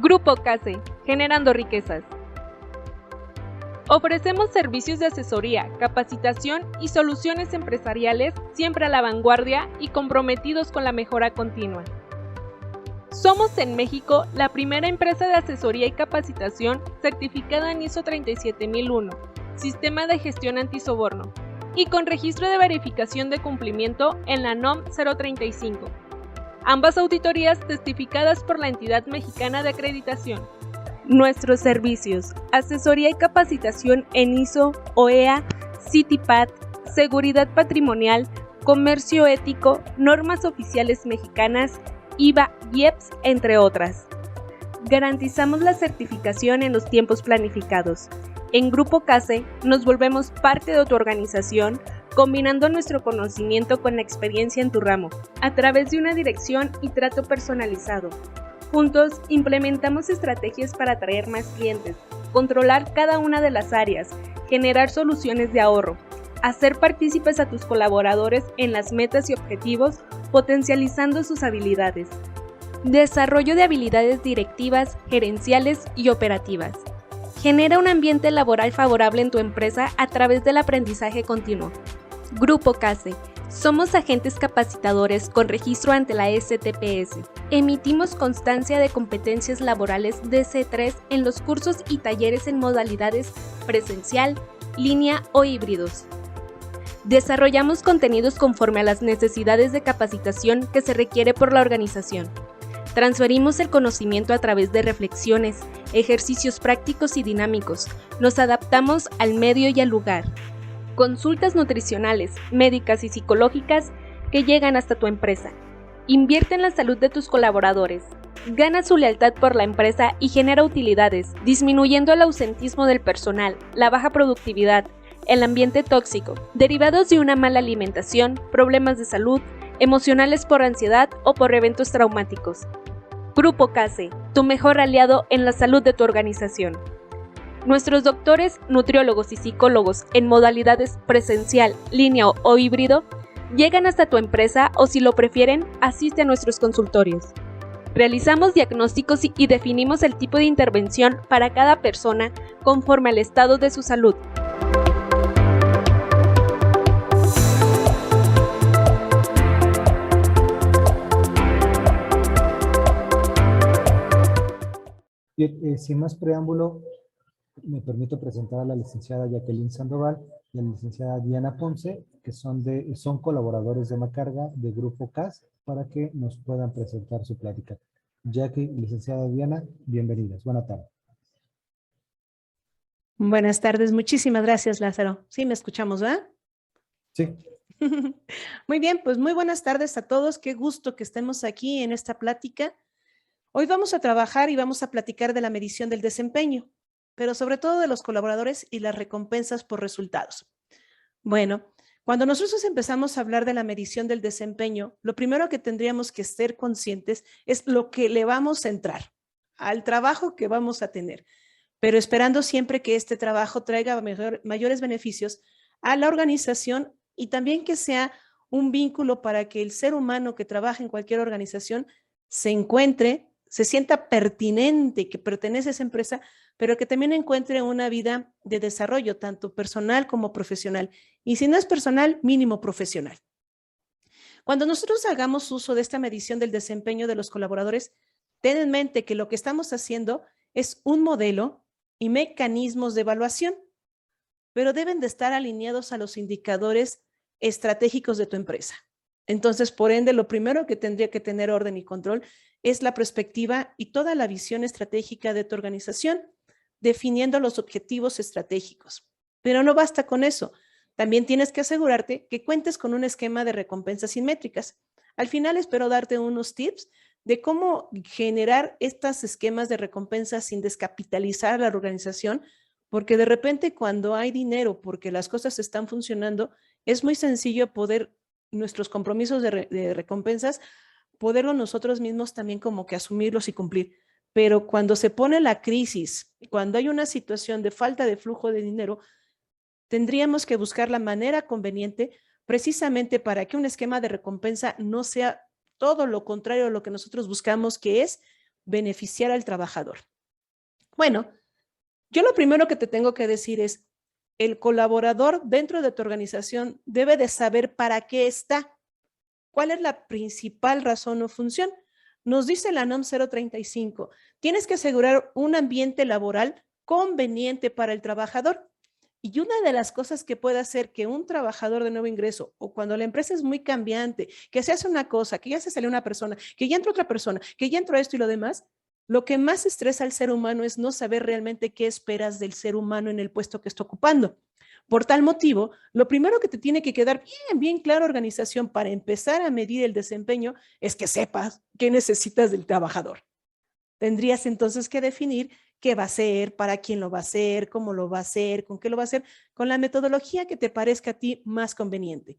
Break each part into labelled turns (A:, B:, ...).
A: Grupo CASE, generando riquezas. Ofrecemos servicios de asesoría, capacitación y soluciones empresariales siempre a la vanguardia y comprometidos con la mejora continua. Somos en México la primera empresa de asesoría y capacitación certificada en ISO 37001, Sistema de Gestión Antisoborno, y con registro de verificación de cumplimiento en la NOM 035. Ambas auditorías testificadas por la entidad mexicana de acreditación. Nuestros servicios: asesoría y capacitación en ISO, OEA, CITIPAT, seguridad patrimonial, comercio ético, normas oficiales mexicanas, IVA, IEPS, entre otras. Garantizamos la certificación en los tiempos planificados. En Grupo CASE nos volvemos parte de tu organización, combinando nuestro conocimiento con la experiencia en tu ramo, a través de una dirección y trato personalizado. Juntos implementamos estrategias para atraer más clientes, controlar cada una de las áreas, generar soluciones de ahorro, hacer partícipes a tus colaboradores en las metas y objetivos, potencializando sus habilidades. Desarrollo de habilidades directivas, gerenciales y operativas. Genera un ambiente laboral favorable en tu empresa a través del aprendizaje continuo. Grupo CASE. Somos agentes capacitadores con registro ante la STPS. Emitimos constancia de competencias laborales DC3 en los cursos y talleres en modalidades presencial, línea o híbridos. Desarrollamos contenidos conforme a las necesidades de capacitación que se requiere por la organización. Transferimos el conocimiento a través de reflexiones, ejercicios prácticos y dinámicos. Nos adaptamos al medio y al lugar. Consultas nutricionales, médicas y psicológicas que llegan hasta tu empresa. Invierte en la salud de tus colaboradores. Gana su lealtad por la empresa y genera utilidades, disminuyendo el ausentismo del personal, la baja productividad, el ambiente tóxico, derivados de una mala alimentación, problemas de salud, emocionales por ansiedad o por eventos traumáticos. Grupo CASE, tu mejor aliado en la salud de tu organización. Nuestros doctores, nutriólogos y psicólogos en modalidades presencial, línea o híbrido llegan hasta tu empresa o, si lo prefieren, asiste a nuestros consultorios. Realizamos diagnósticos y definimos el tipo de intervención para cada persona conforme al estado de su salud.
B: Bien, sin más preámbulo, me permito presentar a la licenciada Jacqueline Sandoval y a la licenciada Diana Ponce, que son colaboradores de Macarga de Grupo CAS, para que nos puedan presentar su plática. Jackie y licenciada Diana, bienvenidas. Buenas tardes.
C: Buenas tardes, muchísimas gracias, Lázaro. Sí, me escuchamos, ¿verdad?
B: Sí.
C: Muy bien, pues muy buenas tardes a todos. Qué gusto que estemos aquí en esta plática. Hoy vamos a trabajar y vamos a platicar de la medición del desempeño, pero sobre todo de los colaboradores y las recompensas por resultados. Bueno, cuando nosotros empezamos a hablar de la medición del desempeño, lo primero que tendríamos que ser conscientes es lo que le vamos a entrar, al trabajo que vamos a tener, pero esperando siempre que este trabajo traiga mayores beneficios a la organización y también que sea un vínculo para que el ser humano que trabaja en cualquier organización se sienta pertinente, que pertenece a esa empresa, pero que también encuentre una vida de desarrollo, tanto personal como profesional. Y si no es personal, mínimo profesional. Cuando nosotros hagamos uso de esta medición del desempeño de los colaboradores, ten en mente que lo que estamos haciendo es un modelo y mecanismos de evaluación, pero deben de estar alineados a los indicadores estratégicos de tu empresa. Entonces, por ende, lo primero que tendría que tener orden y control es la perspectiva y toda la visión estratégica de tu organización, definiendo los objetivos estratégicos. Pero no basta con eso. También tienes que asegurarte que cuentes con un esquema de recompensas simétricas. Al final espero darte unos tips de cómo generar estos esquemas de recompensas sin descapitalizar a la organización, porque de repente cuando hay dinero, porque las cosas están funcionando, es muy sencillo poder nuestros compromisos de recompensas, poderlo nosotros mismos también como que asumirlos y cumplir. Pero cuando se pone la crisis, cuando hay una situación de falta de flujo de dinero, tendríamos que buscar la manera conveniente precisamente para que un esquema de recompensa no sea todo lo contrario a lo que nosotros buscamos, que es beneficiar al trabajador? Bueno, yo lo primero que te tengo que decir es, el colaborador dentro de tu organización debe de saber para qué está. ¿Cuál es la principal razón o función? Nos dice la NOM 035, tienes que asegurar un ambiente laboral conveniente para el trabajador. Y una de las cosas que puede hacer que un trabajador de nuevo ingreso, o cuando la empresa es muy cambiante, que se hace una cosa, que ya se salió una persona, que ya entró otra persona, que ya entró esto y lo demás, lo que más estresa al ser humano es no saber realmente qué esperas del ser humano en el puesto que está ocupando. Por tal motivo, lo primero que te tiene que quedar bien claro, organización, para empezar a medir el desempeño, es que sepas qué necesitas del trabajador. Tendrías entonces que definir qué va a hacer, para quién lo va a hacer, cómo lo va a hacer, con qué lo va a hacer, con la metodología que te parezca a ti más conveniente.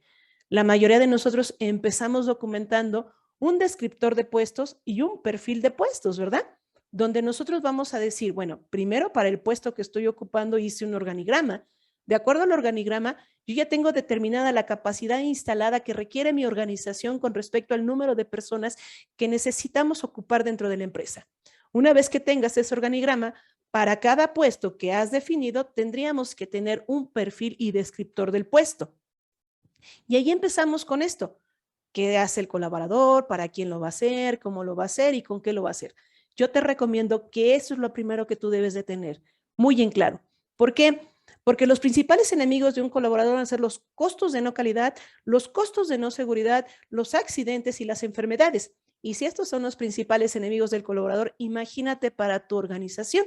C: La mayoría de nosotros empezamos documentando un descriptor de puestos y un perfil de puestos, ¿verdad? Donde nosotros vamos a decir, bueno, primero para el puesto que estoy ocupando hice un organigrama. De acuerdo al organigrama, yo ya tengo determinada la capacidad instalada que requiere mi organización con respecto al número de personas que necesitamos ocupar dentro de la empresa. Una vez que tengas ese organigrama, para cada puesto que has definido, tendríamos que tener un perfil y descriptor del puesto. Y ahí empezamos con esto. ¿Qué hace el colaborador? ¿Para quién lo va a hacer? ¿Cómo lo va a hacer? ¿Y con qué lo va a hacer? Yo te recomiendo que eso es lo primero que tú debes de tener muy en claro. ¿Por qué? Porque los principales enemigos de un colaborador van a ser los costos de no calidad, los costos de no seguridad, los accidentes y las enfermedades. Y si estos son los principales enemigos del colaborador, imagínate para tu organización.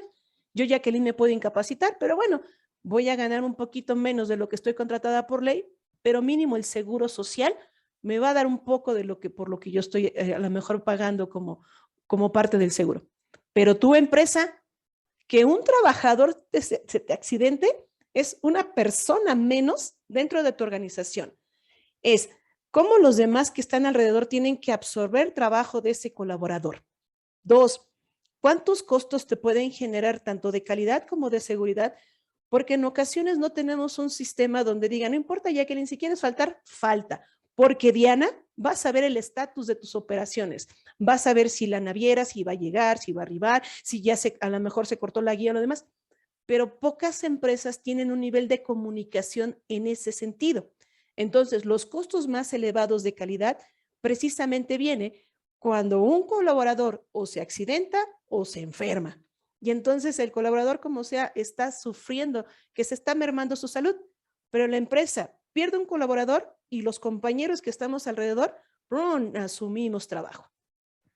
C: Yo, Jacqueline, me puedo incapacitar, pero bueno, voy a ganar un poquito menos de lo que estoy contratada por ley, pero mínimo el seguro social me va a dar un poco de lo que por lo que yo estoy a lo mejor pagando como parte del seguro. Pero tu empresa, que un trabajador se te accidente, es una persona menos dentro de tu organización. Es cómo los demás que están alrededor tienen que absorber trabajo de ese colaborador. 2, ¿cuántos costos te pueden generar tanto de calidad como de seguridad? Porque en ocasiones no tenemos un sistema donde diga, no importa, Jacqueline, si quieres faltar, falta. Porque Diana va a saber el estatus de tus operaciones, va a saber si la naviera, si va a llegar, si va a arribar, si ya a lo mejor se cortó la guía o lo demás. Pero pocas empresas tienen un nivel de comunicación en ese sentido. Entonces, los costos más elevados de calidad precisamente viene cuando un colaborador o se accidenta o se enferma. Y entonces el colaborador, como sea, está sufriendo, que se está mermando su salud. Pero la empresa pierde un colaborador y los compañeros que estamos alrededor, asumimos trabajo.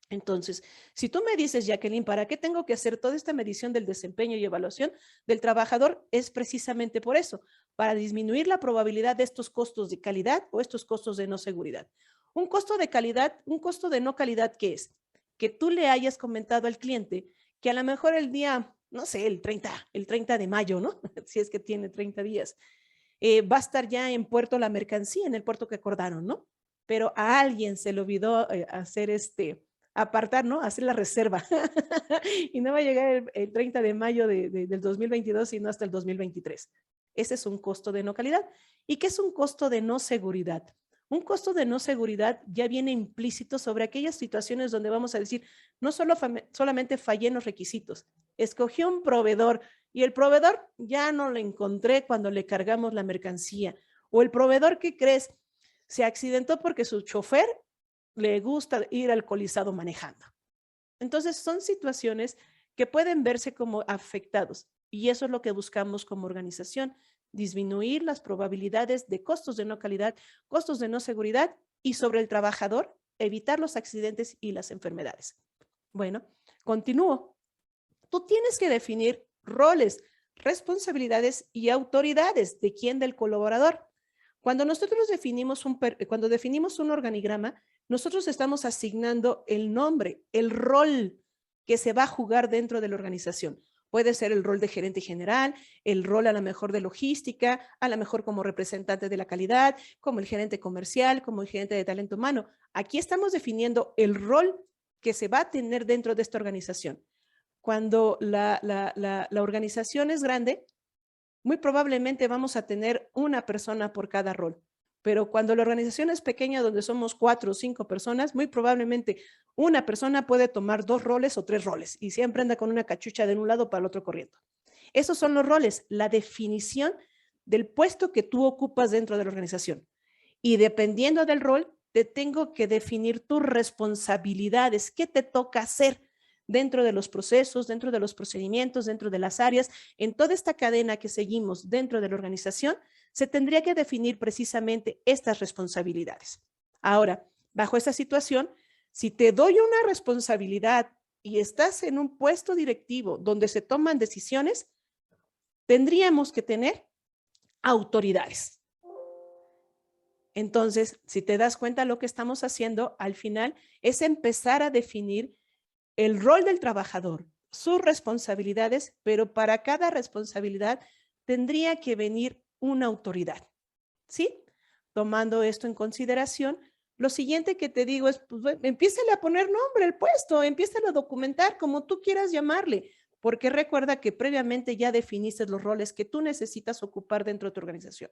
C: Entonces, si tú me dices, Jacqueline, ¿para qué tengo que hacer toda esta medición del desempeño y evaluación del trabajador? Es precisamente por eso, para disminuir la probabilidad de estos costos de calidad o estos costos de no seguridad. Un costo de calidad, un costo de no calidad, ¿qué es? Que tú le hayas comentado al cliente que a lo mejor el día, no sé, el 30 de mayo, ¿no? Si es que tiene 30 días, va a estar ya en puerto la mercancía, en el puerto que acordaron, ¿no? Pero a alguien se le olvidó hacer apartar, ¿no? Hacer la reserva. Y no va a llegar el 30 de mayo del 2022, sino hasta el 2023. Ese es un costo de no calidad. ¿Y qué es un costo de no seguridad? Un costo de no seguridad ya viene implícito sobre aquellas situaciones donde vamos a decir, no solamente fallé en los requisitos, escogí un proveedor y el proveedor ya no lo encontré cuando le cargamos la mercancía. O el proveedor, ¿qué crees? Se accidentó porque su chofer le gusta ir alcoholizado manejando. Entonces, son situaciones que pueden verse como afectados y eso es lo que buscamos como organización, disminuir las probabilidades de costos de no calidad, costos de no seguridad y sobre el trabajador, evitar los accidentes y las enfermedades. Bueno, continúo. Tú tienes que definir roles, responsabilidades y autoridades de quién, del colaborador. Cuando nosotros definimos un organigrama, nosotros estamos asignando el nombre, el rol que se va a jugar dentro de la organización. Puede ser el rol de gerente general, el rol a lo mejor de logística, a lo mejor como representante de la calidad, como el gerente comercial, como el gerente de talento humano. Aquí estamos definiendo el rol que se va a tener dentro de esta organización. Cuando la organización es grande, muy probablemente vamos a tener una persona por cada rol. pero cuando la organización es pequeña, donde somos 4 o 5 personas, muy probablemente una persona puede tomar 2 roles o 3 roles y siempre anda con una cachucha de un lado para el otro corriendo. Esos son los roles, la definición del puesto que tú ocupas dentro de la organización. Y dependiendo del rol, te tengo que definir tus responsabilidades, qué te toca hacer dentro de los procesos, dentro de los procedimientos, dentro de las áreas, en toda esta cadena que seguimos dentro de la organización, se tendría que definir precisamente estas responsabilidades. Ahora, bajo esta situación, si te doy una responsabilidad y estás en un puesto directivo donde se toman decisiones, tendríamos que tener autoridades. Entonces, si te das cuenta, lo que estamos haciendo al final es empezar a definir el rol del trabajador, sus responsabilidades, pero para cada responsabilidad tendría que venir una autoridad, ¿sí? Tomando esto en consideración, lo siguiente que te digo es, pues, empiézale a poner nombre al puesto, empiézale a documentar como tú quieras llamarle, porque recuerda que previamente ya definiste los roles que tú necesitas ocupar dentro de tu organización.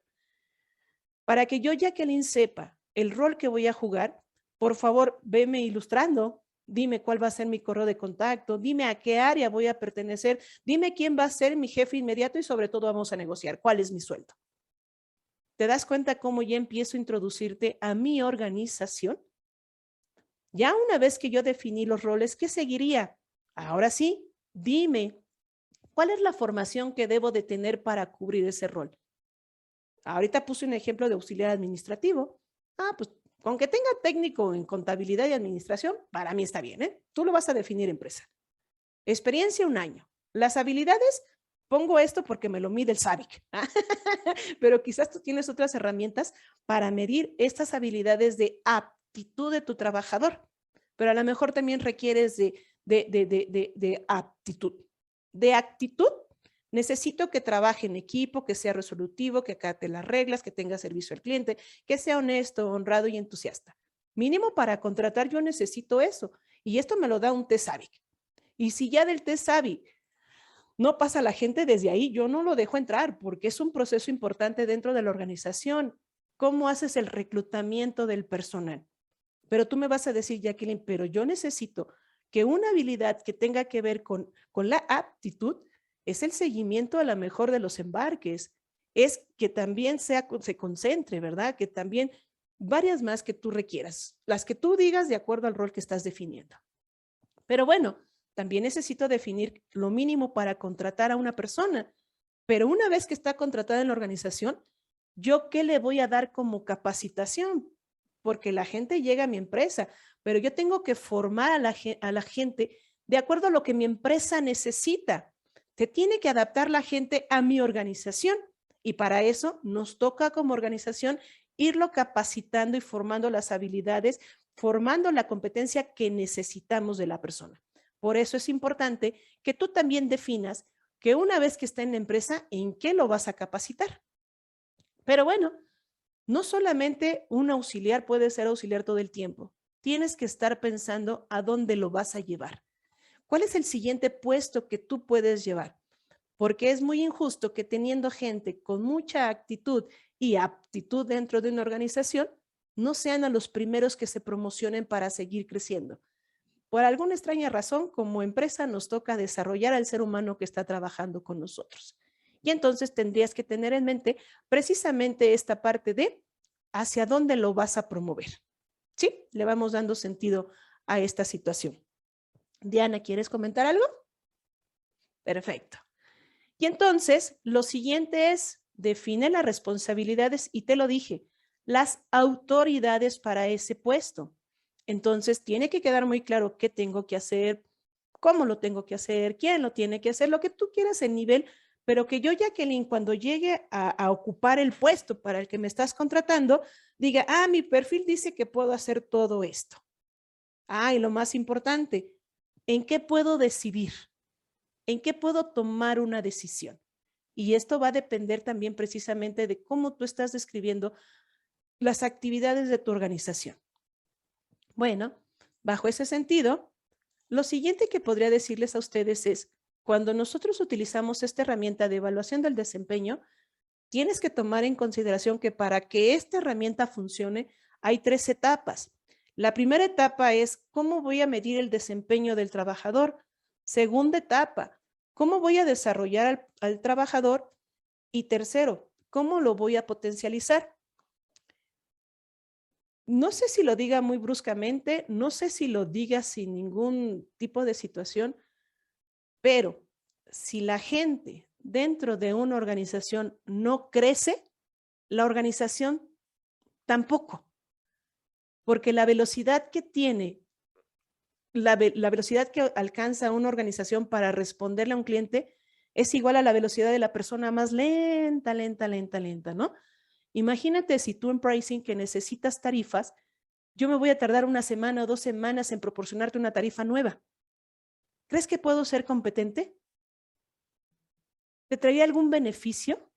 C: Para que yo, Jacqueline, sepa el rol que voy a jugar, por favor, veme ilustrando. Dime cuál va a ser mi correo de contacto, dime a qué área voy a pertenecer, dime quién va a ser mi jefe inmediato y sobre todo vamos a negociar cuál es mi sueldo. ¿Te das cuenta cómo ya empiezo a introducirte a mi organización? Ya una vez que yo definí los roles, ¿qué seguiría? Ahora sí, dime, ¿cuál es la formación que debo de tener para cubrir ese rol? Ahorita puse un ejemplo de auxiliar administrativo. Pues con que tenga técnico en contabilidad y administración, para mí está bien, ¿eh? Tú lo vas a definir empresa. Experiencia, 1 año. Las habilidades, pongo esto porque me lo mide el SABIC. Pero quizás tú tienes otras herramientas para medir estas habilidades de aptitud de tu trabajador. Pero a lo mejor también requieres de aptitud. De actitud, necesito que trabaje en equipo, que sea resolutivo, que acate las reglas, que tenga servicio al cliente, que sea honesto, honrado y entusiasta. Mínimo para contratar yo necesito eso. Y esto me lo da un test SABIC. Y si ya del test SABIC no pasa la gente, desde ahí yo no lo dejo entrar porque es un proceso importante dentro de la organización. ¿Cómo haces el reclutamiento del personal? Pero tú me vas a decir, Jacqueline, pero yo necesito que una habilidad que tenga que ver con la aptitud es el seguimiento a la mejor de los embarques, es que también se concentre, ¿verdad? Que también varias más que tú requieras, las que tú digas de acuerdo al rol que estás definiendo. Pero bueno, también necesito definir lo mínimo para contratar a una persona, pero una vez que está contratada en la organización, ¿yo qué le voy a dar como capacitación? Porque la gente llega a mi empresa, pero yo tengo que formar a la gente de acuerdo a lo que mi empresa necesita. Se tiene que adaptar la gente a mi organización y para eso nos toca como organización irlo capacitando y formando las habilidades, formando la competencia que necesitamos de la persona. Por eso es importante que tú también definas que una vez que está en la empresa, ¿en qué lo vas a capacitar? Pero bueno, no solamente un auxiliar puede ser auxiliar todo el tiempo. Tienes que estar pensando a dónde lo vas a llevar. ¿Cuál es el siguiente puesto que tú puedes llevar? Porque es muy injusto que teniendo gente con mucha actitud y aptitud dentro de una organización, no sean a los primeros que se promocionen para seguir creciendo. Por alguna extraña razón, como empresa nos toca desarrollar al ser humano que está trabajando con nosotros. Y entonces tendrías que tener en mente precisamente esta parte de hacia dónde lo vas a promover. ¿Sí? Le vamos dando sentido a esta situación. Diana, ¿quieres comentar algo? Perfecto. Y entonces, lo siguiente es, define las responsabilidades y te lo dije, las autoridades para ese puesto. Entonces, tiene que quedar muy claro qué tengo que hacer, cómo lo tengo que hacer, quién lo tiene que hacer, lo que tú quieras en nivel, pero que yo, Jacqueline, cuando llegue a ocupar el puesto para el que me estás contratando, diga, mi perfil dice que puedo hacer todo esto. Y lo más importante, ¿en qué puedo decidir? ¿En qué puedo tomar una decisión? Y esto va a depender también precisamente de cómo tú estás describiendo las actividades de tu organización. Bueno, bajo ese sentido, lo siguiente que podría decirles a ustedes es, cuando nosotros utilizamos esta herramienta de evaluación del desempeño, tienes que tomar en consideración que para que esta herramienta funcione, hay 3 etapas. La primera etapa es cómo voy a medir el desempeño del trabajador. Segunda etapa, cómo voy a desarrollar al trabajador. Y tercero, cómo lo voy a potencializar. No sé si lo diga muy bruscamente, no sé si lo diga sin ningún tipo de situación, pero si la gente dentro de una organización no crece, la organización tampoco, porque la velocidad que tiene, la velocidad que alcanza una organización para responderle a un cliente es igual a la velocidad de la persona más lenta, ¿no? Imagínate si tú en pricing que necesitas tarifas, yo me voy a tardar 1 semana o 2 semanas en proporcionarte una tarifa nueva. ¿Crees que puedo ser competente? ¿Te traería algún beneficio?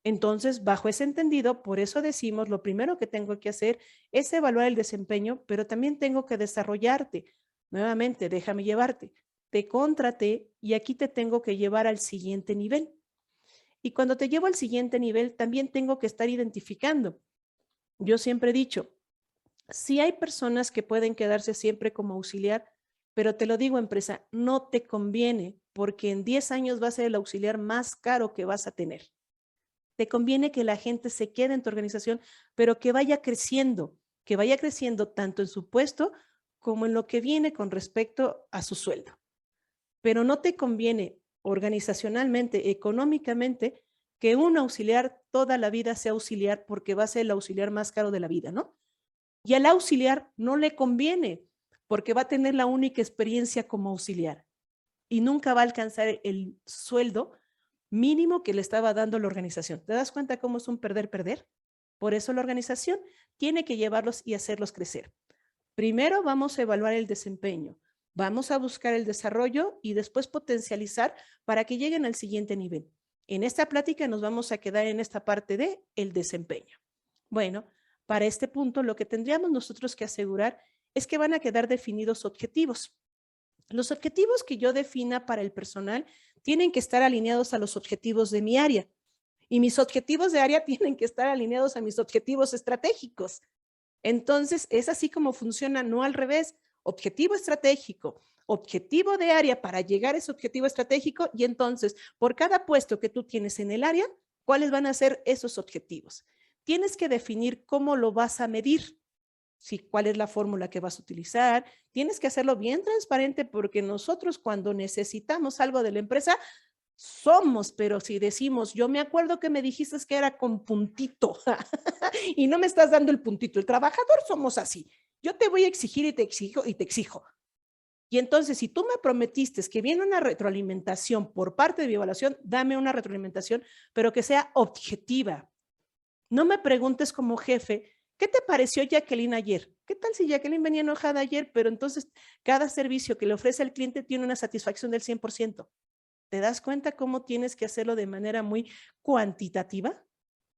C: Entonces, bajo ese entendido, por eso decimos, lo primero que tengo que hacer es evaluar el desempeño, pero también tengo que desarrollarte. Nuevamente, déjame llevarte. Te contraté y aquí te tengo que llevar al siguiente nivel. Y cuando te llevo al siguiente nivel, también tengo que estar identificando. Yo siempre he dicho, sí hay personas que pueden quedarse siempre como auxiliar, pero te lo digo, empresa, no te conviene porque en 10 años va a ser el auxiliar más caro que vas a tener. Te conviene que la gente se quede en tu organización, pero que vaya creciendo tanto en su puesto como en lo que viene con respecto a su sueldo. Pero no te conviene organizacionalmente, económicamente, que un auxiliar toda la vida sea auxiliar porque va a ser el auxiliar más caro de la vida, ¿no? Y al auxiliar no le conviene porque va a tener la única experiencia como auxiliar y nunca va a alcanzar el sueldo mínimo que le estaba dando la organización. ¿Te das cuenta cómo es un perder-perder? Por eso la organización tiene que llevarlos y hacerlos crecer. Primero vamos a evaluar el desempeño, vamos a buscar el desarrollo y después potencializar para que lleguen al siguiente nivel. En esta plática nos vamos a quedar en esta parte de el desempeño. Bueno, para este punto lo que tendríamos nosotros que asegurar es que van a quedar definidos objetivos. Los objetivos que yo defina para el personal tienen que estar alineados a los objetivos de mi área. Y mis objetivos de área tienen que estar alineados a mis objetivos estratégicos. Entonces, es así como funciona, no al revés. Objetivo estratégico, objetivo de área para llegar a ese objetivo estratégico y entonces, por cada puesto que tú tienes en el área, ¿cuáles van a ser esos objetivos? Tienes que definir cómo lo vas a medir. Sí, cuál es la fórmula que vas a utilizar. Tienes que hacerlo bien transparente porque nosotros cuando necesitamos algo de la empresa, somos, pero si decimos, yo me acuerdo que me dijiste que era con puntito y no me estás dando el puntito. El trabajador somos así. Yo te voy a exigir y te exijo y te exijo. Y entonces, si tú me prometiste que viene una retroalimentación por parte de mi evaluación, dame una retroalimentación, pero que sea objetiva. No me preguntes como jefe, ¿qué te pareció Jacqueline ayer? ¿Qué tal si Jacqueline venía enojada ayer, pero entonces cada servicio que le ofrece al cliente tiene una satisfacción del 100%? ¿Te das cuenta cómo tienes que hacerlo de manera muy cuantitativa?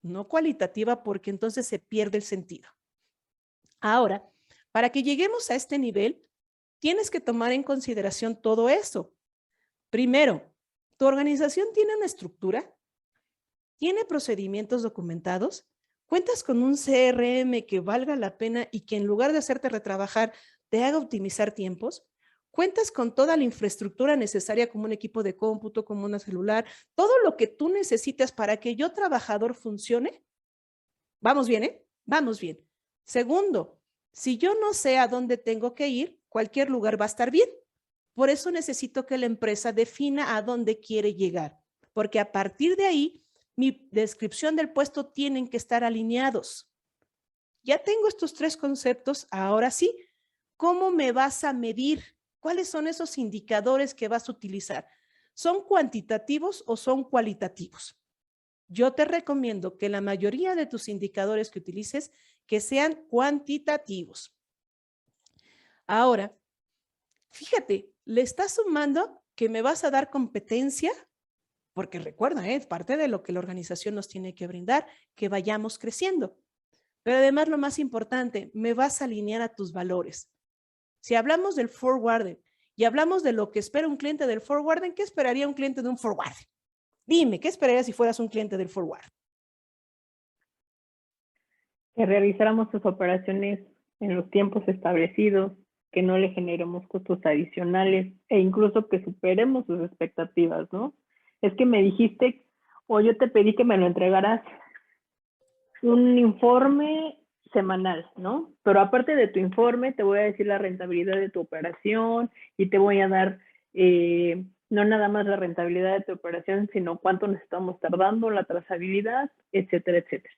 C: No cualitativa, porque entonces se pierde el sentido. Ahora, para que lleguemos a este nivel, tienes que tomar en consideración todo eso. Primero, ¿tu organización tiene una estructura? ¿Tiene procedimientos documentados? ¿Cuentas con un CRM que valga la pena y que en lugar de hacerte retrabajar, te haga optimizar tiempos? ¿Cuentas con toda la infraestructura necesaria como un equipo de cómputo, como una celular? Todo lo que tú necesitas para que yo, trabajador, funcione. ¿Vamos bien, eh? Vamos bien. Segundo, si yo no sé a dónde tengo que ir, cualquier lugar va a estar bien. Por eso necesito que la empresa defina a dónde quiere llegar, porque a partir de ahí, mi descripción del puesto tienen que estar alineados. Ya tengo estos 3 conceptos, ahora sí, ¿cómo me vas a medir? ¿Cuáles son esos indicadores que vas a utilizar? ¿Son cuantitativos o son cualitativos? Yo te recomiendo que la mayoría de tus indicadores que utilices que sean cuantitativos. Ahora, fíjate, le estás sumando que me vas a dar competencia, porque recuerda, es parte de lo que la organización nos tiene que brindar, que vayamos creciendo. Pero además lo más importante, me vas a alinear a tus valores. Si hablamos del forwarder y hablamos de lo que espera un cliente del forwarder, ¿qué esperaría un cliente de un forwarder? Dime, ¿qué esperarías si fueras un cliente del Forward?
D: Que realizáramos sus operaciones en los tiempos establecidos, que no le generemos costos adicionales e incluso que superemos sus expectativas, ¿no? Es que me dijiste o yo te pedí que me lo entregaras un informe semanal, ¿no? Pero aparte de tu informe, te voy a decir la rentabilidad de tu operación y te voy a dar no nada más la rentabilidad de tu operación, sino cuánto nos estamos tardando, la trazabilidad, etcétera, etcétera.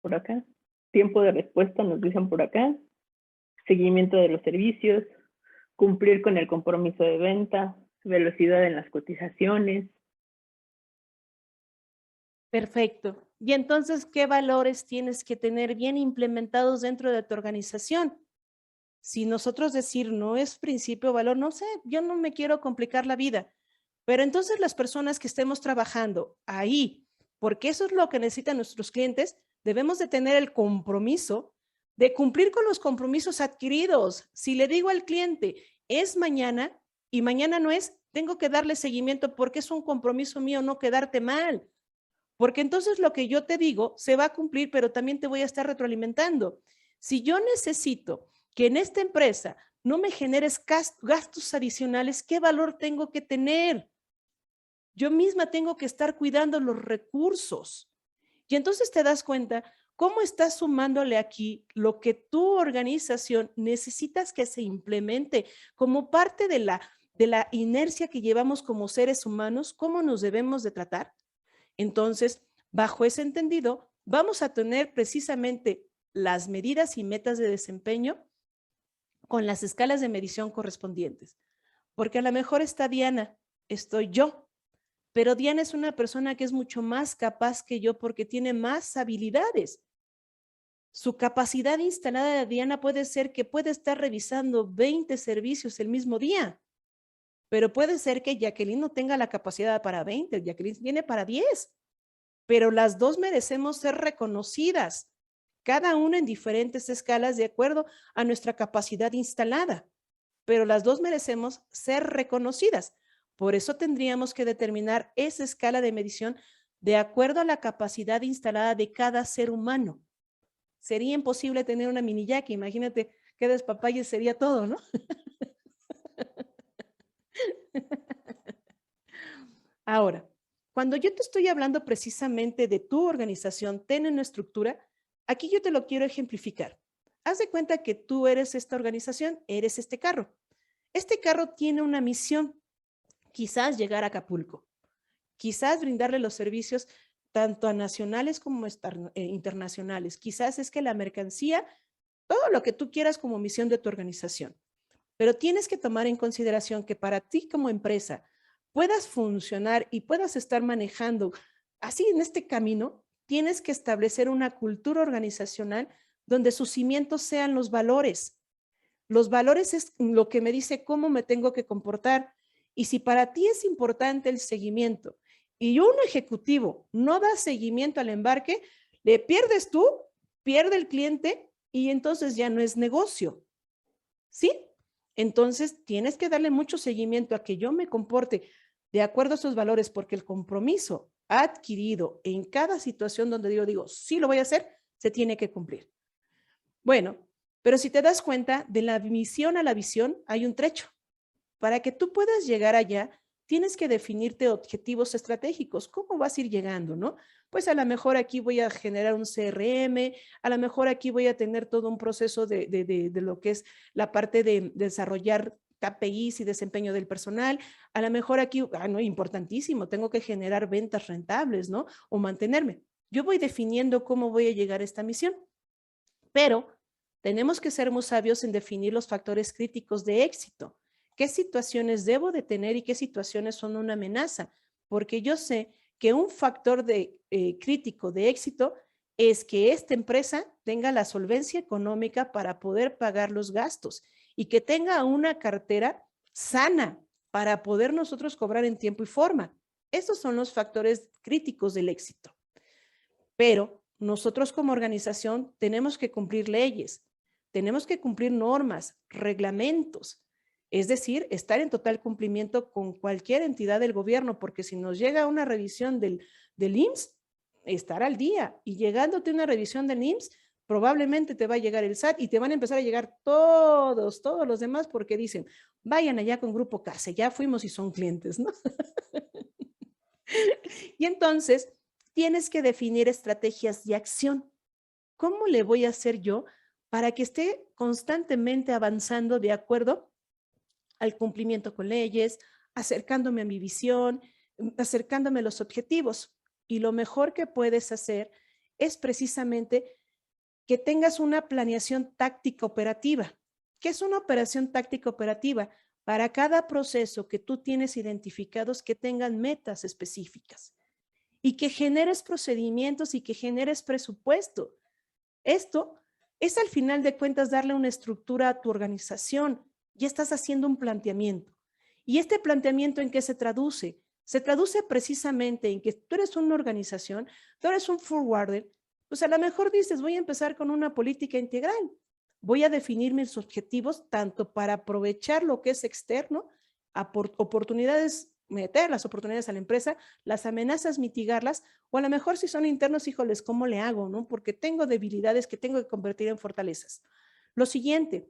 D: Por acá. Tiempo de respuesta, nos dicen por acá. Seguimiento de los servicios, cumplir con el compromiso de venta, velocidad en las cotizaciones.
C: Perfecto. Y entonces, ¿qué valores tienes que tener bien implementados dentro de tu organización? Si nosotros decir no es principio valor, no sé, yo no me quiero complicar la vida, pero entonces las personas que estemos trabajando ahí, porque eso es lo que necesitan nuestros clientes, debemos de tener el compromiso de cumplir con los compromisos adquiridos. Si le digo al cliente, es mañana y mañana no es, tengo que darle seguimiento porque es un compromiso mío no quedarte mal. Porque entonces lo que yo te digo se va a cumplir, pero también te voy a estar retroalimentando. Si yo necesito que en esta empresa no me generes gastos adicionales, ¿qué valor tengo que tener? Yo misma tengo que estar cuidando los recursos. Y entonces te das cuenta cómo estás sumándole aquí lo que tu organización necesitas que se implemente como parte de la inercia que llevamos como seres humanos, cómo nos debemos de tratar. Entonces, bajo ese entendido, vamos a tener precisamente las medidas y metas de desempeño con las escalas de medición correspondientes. Porque a lo mejor está Diana, estoy yo, pero Diana es una persona que es mucho más capaz que yo porque tiene más habilidades. Su capacidad instalada de Diana puede ser que puede estar revisando 20 servicios el mismo día, pero puede ser que Jacqueline no tenga la capacidad para 20, Jacqueline tiene para 10, pero las dos merecemos ser reconocidas, cada una en diferentes escalas de acuerdo a nuestra capacidad instalada, pero las dos merecemos ser reconocidas. Por eso tendríamos que determinar esa escala de medición de acuerdo a la capacidad instalada de cada ser humano. Sería imposible tener una mini Jackie, imagínate qué despapalle sería todo, ¿no? Ahora, cuando yo te estoy hablando precisamente de tu organización, ten una estructura, aquí yo te lo quiero ejemplificar. Haz de cuenta que tú eres esta organización, eres este carro. Este carro tiene una misión, quizás llegar a Acapulco, quizás brindarle los servicios tanto a nacionales como internacionales. Quizás es que la mercancía, todo lo que tú quieras como misión de tu organización. Pero tienes que tomar en consideración que para ti como empresa puedas funcionar y puedas estar manejando así en este camino, tienes que establecer una cultura organizacional donde sus cimientos sean los valores. Los valores es lo que me dice cómo me tengo que comportar. Y si para ti es importante el seguimiento y un ejecutivo no da seguimiento al embarque, le pierdes tú, pierde el cliente y entonces ya no es negocio. ¿Sí? Entonces tienes que darle mucho seguimiento a que yo me comporte de acuerdo a esos valores, porque el compromiso adquirido en cada situación donde yo digo, sí lo voy a hacer, se tiene que cumplir. Bueno, pero si te das cuenta, de la misión a la visión hay un trecho. Para que tú puedas llegar allá, tienes que definirte objetivos estratégicos. ¿Cómo vas a ir llegando, no? Pues a lo mejor aquí voy a generar un CRM, a lo mejor aquí voy a tener todo un proceso de lo que es la parte de desarrollar KPIs y desempeño del personal. A lo mejor aquí, no, importantísimo, tengo que generar ventas rentables, ¿no? O mantenerme. Yo voy definiendo cómo voy a llegar a esta misión, pero tenemos que ser muy sabios en definir los factores críticos de éxito. ¿Qué situaciones debo de tener y qué situaciones son una amenaza? Porque yo sé que un factor crítico de éxito es que esta empresa tenga la solvencia económica para poder pagar los gastos y que tenga una cartera sana para poder nosotros cobrar en tiempo y forma. Esos son los factores críticos del éxito. Pero nosotros como organización tenemos que cumplir leyes, tenemos que cumplir normas, reglamentos. Es decir, estar en total cumplimiento con cualquier entidad del gobierno, porque si nos llega una revisión del IMSS, estar al día. Y llegándote una revisión del IMSS, probablemente te va a llegar el SAT y te van a empezar a llegar todos los demás porque dicen, vayan allá con Grupo CASE, ya fuimos y son clientes, ¿no? Y entonces tienes que definir estrategias de acción. ¿Cómo le voy a hacer yo para que esté constantemente avanzando de acuerdo al cumplimiento con leyes, acercándome a mi visión, acercándome a los objetivos? Y lo mejor que puedes hacer es precisamente que tengas una planeación táctica operativa. ¿Qué es una operación táctica operativa? Para cada proceso que tú tienes identificados, que tengan metas específicas y que generes procedimientos y que generes presupuesto. Esto es, al final de cuentas, darle una estructura a tu organización. Ya estás haciendo un planteamiento. ¿Y este planteamiento en qué se traduce? Se traduce precisamente en que tú eres una organización, tú eres un forwarder, pues a lo mejor dices, voy a empezar con una política integral. Voy a definir mis objetivos tanto para aprovechar lo que es externo, oportunidades, meter las oportunidades a la empresa, las amenazas, mitigarlas, o a lo mejor si son internos, híjoles, ¿cómo le hago? ¿No? Porque tengo debilidades que tengo que convertir en fortalezas. Lo siguiente,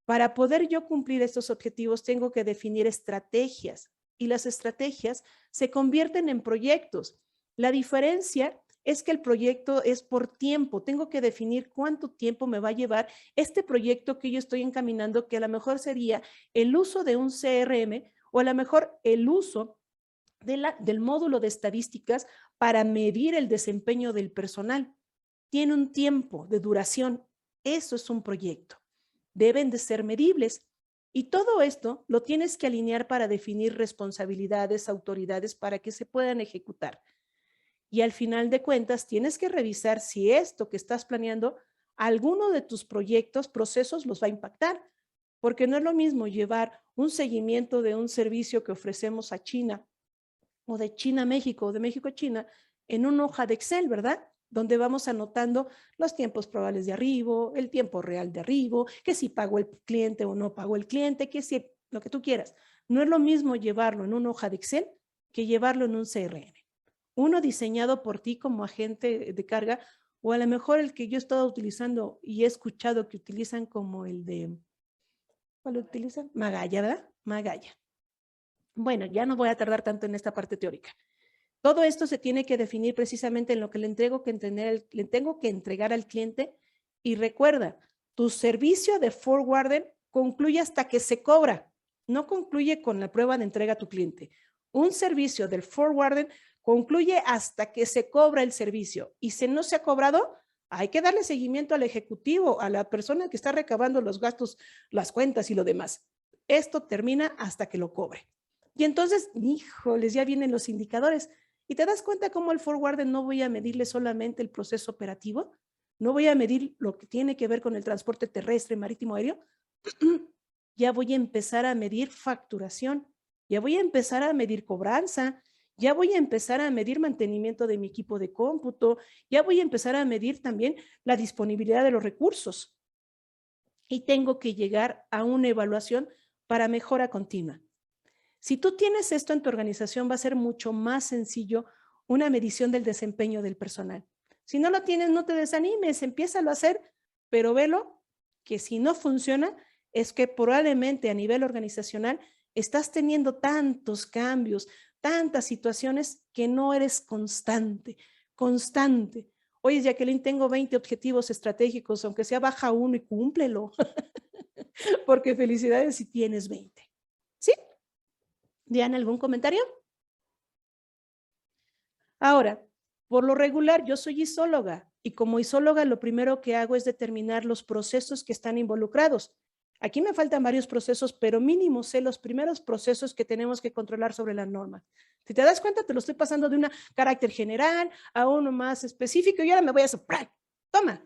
C: para poder yo cumplir estos objetivos, tengo que definir estrategias, y las estrategias se convierten en proyectos. La diferencia es que el proyecto es por tiempo. Tengo que definir cuánto tiempo me va a llevar este proyecto que yo estoy encaminando, que a lo mejor sería el uso de un CRM o a lo mejor el uso del módulo de estadísticas para medir el desempeño del personal. Tiene un tiempo de duración. Eso es un proyecto. Deben de ser medibles. Y todo esto lo tienes que alinear para definir responsabilidades, autoridades, para que se puedan ejecutar. Y al final de cuentas, tienes que revisar si esto que estás planeando, alguno de tus proyectos, procesos, los va a impactar. Porque no es lo mismo llevar un seguimiento de un servicio que ofrecemos a China, o de China a México, o de México a China, en una hoja de Excel, ¿verdad? Donde vamos anotando los tiempos probables de arribo, el tiempo real de arribo, que si pagó el cliente o no pagó el cliente, que si lo que tú quieras. No es lo mismo llevarlo en una hoja de Excel que llevarlo en un CRM. Uno diseñado por ti como agente de carga, o a lo mejor el que yo he estado utilizando y he escuchado que utilizan como el de, ¿cuál utilizan? Magaya, ¿verdad? Magaya. Bueno, ya no voy a tardar tanto en esta parte teórica. Todo esto se tiene que definir precisamente en lo que le tengo que entregar al cliente. Y recuerda, tu servicio de forwarder concluye hasta que se cobra. No concluye con la prueba de entrega a tu cliente. Un servicio del forwarder concluye hasta que se cobra el servicio. Y si no se ha cobrado, hay que darle seguimiento al ejecutivo, a la persona que está recabando los gastos, las cuentas y lo demás. Esto termina hasta que lo cobre. Y entonces, híjoles, ya vienen los indicadores. Y te das cuenta cómo el forwarder no voy a medirle solamente el proceso operativo, no voy a medir lo que tiene que ver con el transporte terrestre, marítimo, aéreo. Ya voy a empezar a medir facturación, ya voy a empezar a medir cobranza, ya voy a empezar a medir mantenimiento de mi equipo de cómputo, ya voy a empezar a medir también la disponibilidad de los recursos. Y tengo que llegar a una evaluación para mejora continua. Si tú tienes esto en tu organización, va a ser mucho más sencillo una medición del desempeño del personal. Si no lo tienes, no te desanimes, empiézalo a hacer, pero velo que si no funciona, es que probablemente a nivel organizacional estás teniendo tantos cambios, tantas situaciones que no eres constante. Oye, Jacqueline, tengo 20 objetivos estratégicos, aunque sea baja uno y cúmplelo, porque felicidades si tienes 20. ¿Sí? Diana, ¿algún comentario? Ahora, por lo regular, yo soy isóloga y como isóloga lo primero que hago es determinar los procesos que están involucrados. Aquí me faltan varios procesos, pero mínimo sé los primeros procesos que tenemos que controlar sobre la norma. Si te das cuenta, te lo estoy pasando de un carácter general a uno más específico y ahora me voy a soplar. Toma,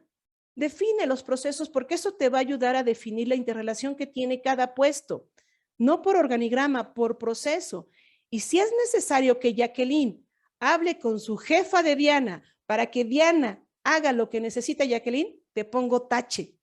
C: define los procesos porque eso te va a ayudar a definir la interrelación que tiene cada puesto. No por organigrama, por proceso. Y si es necesario que Jacqueline hable con su jefa de Diana para que Diana haga lo que necesita Jacqueline, te pongo tache.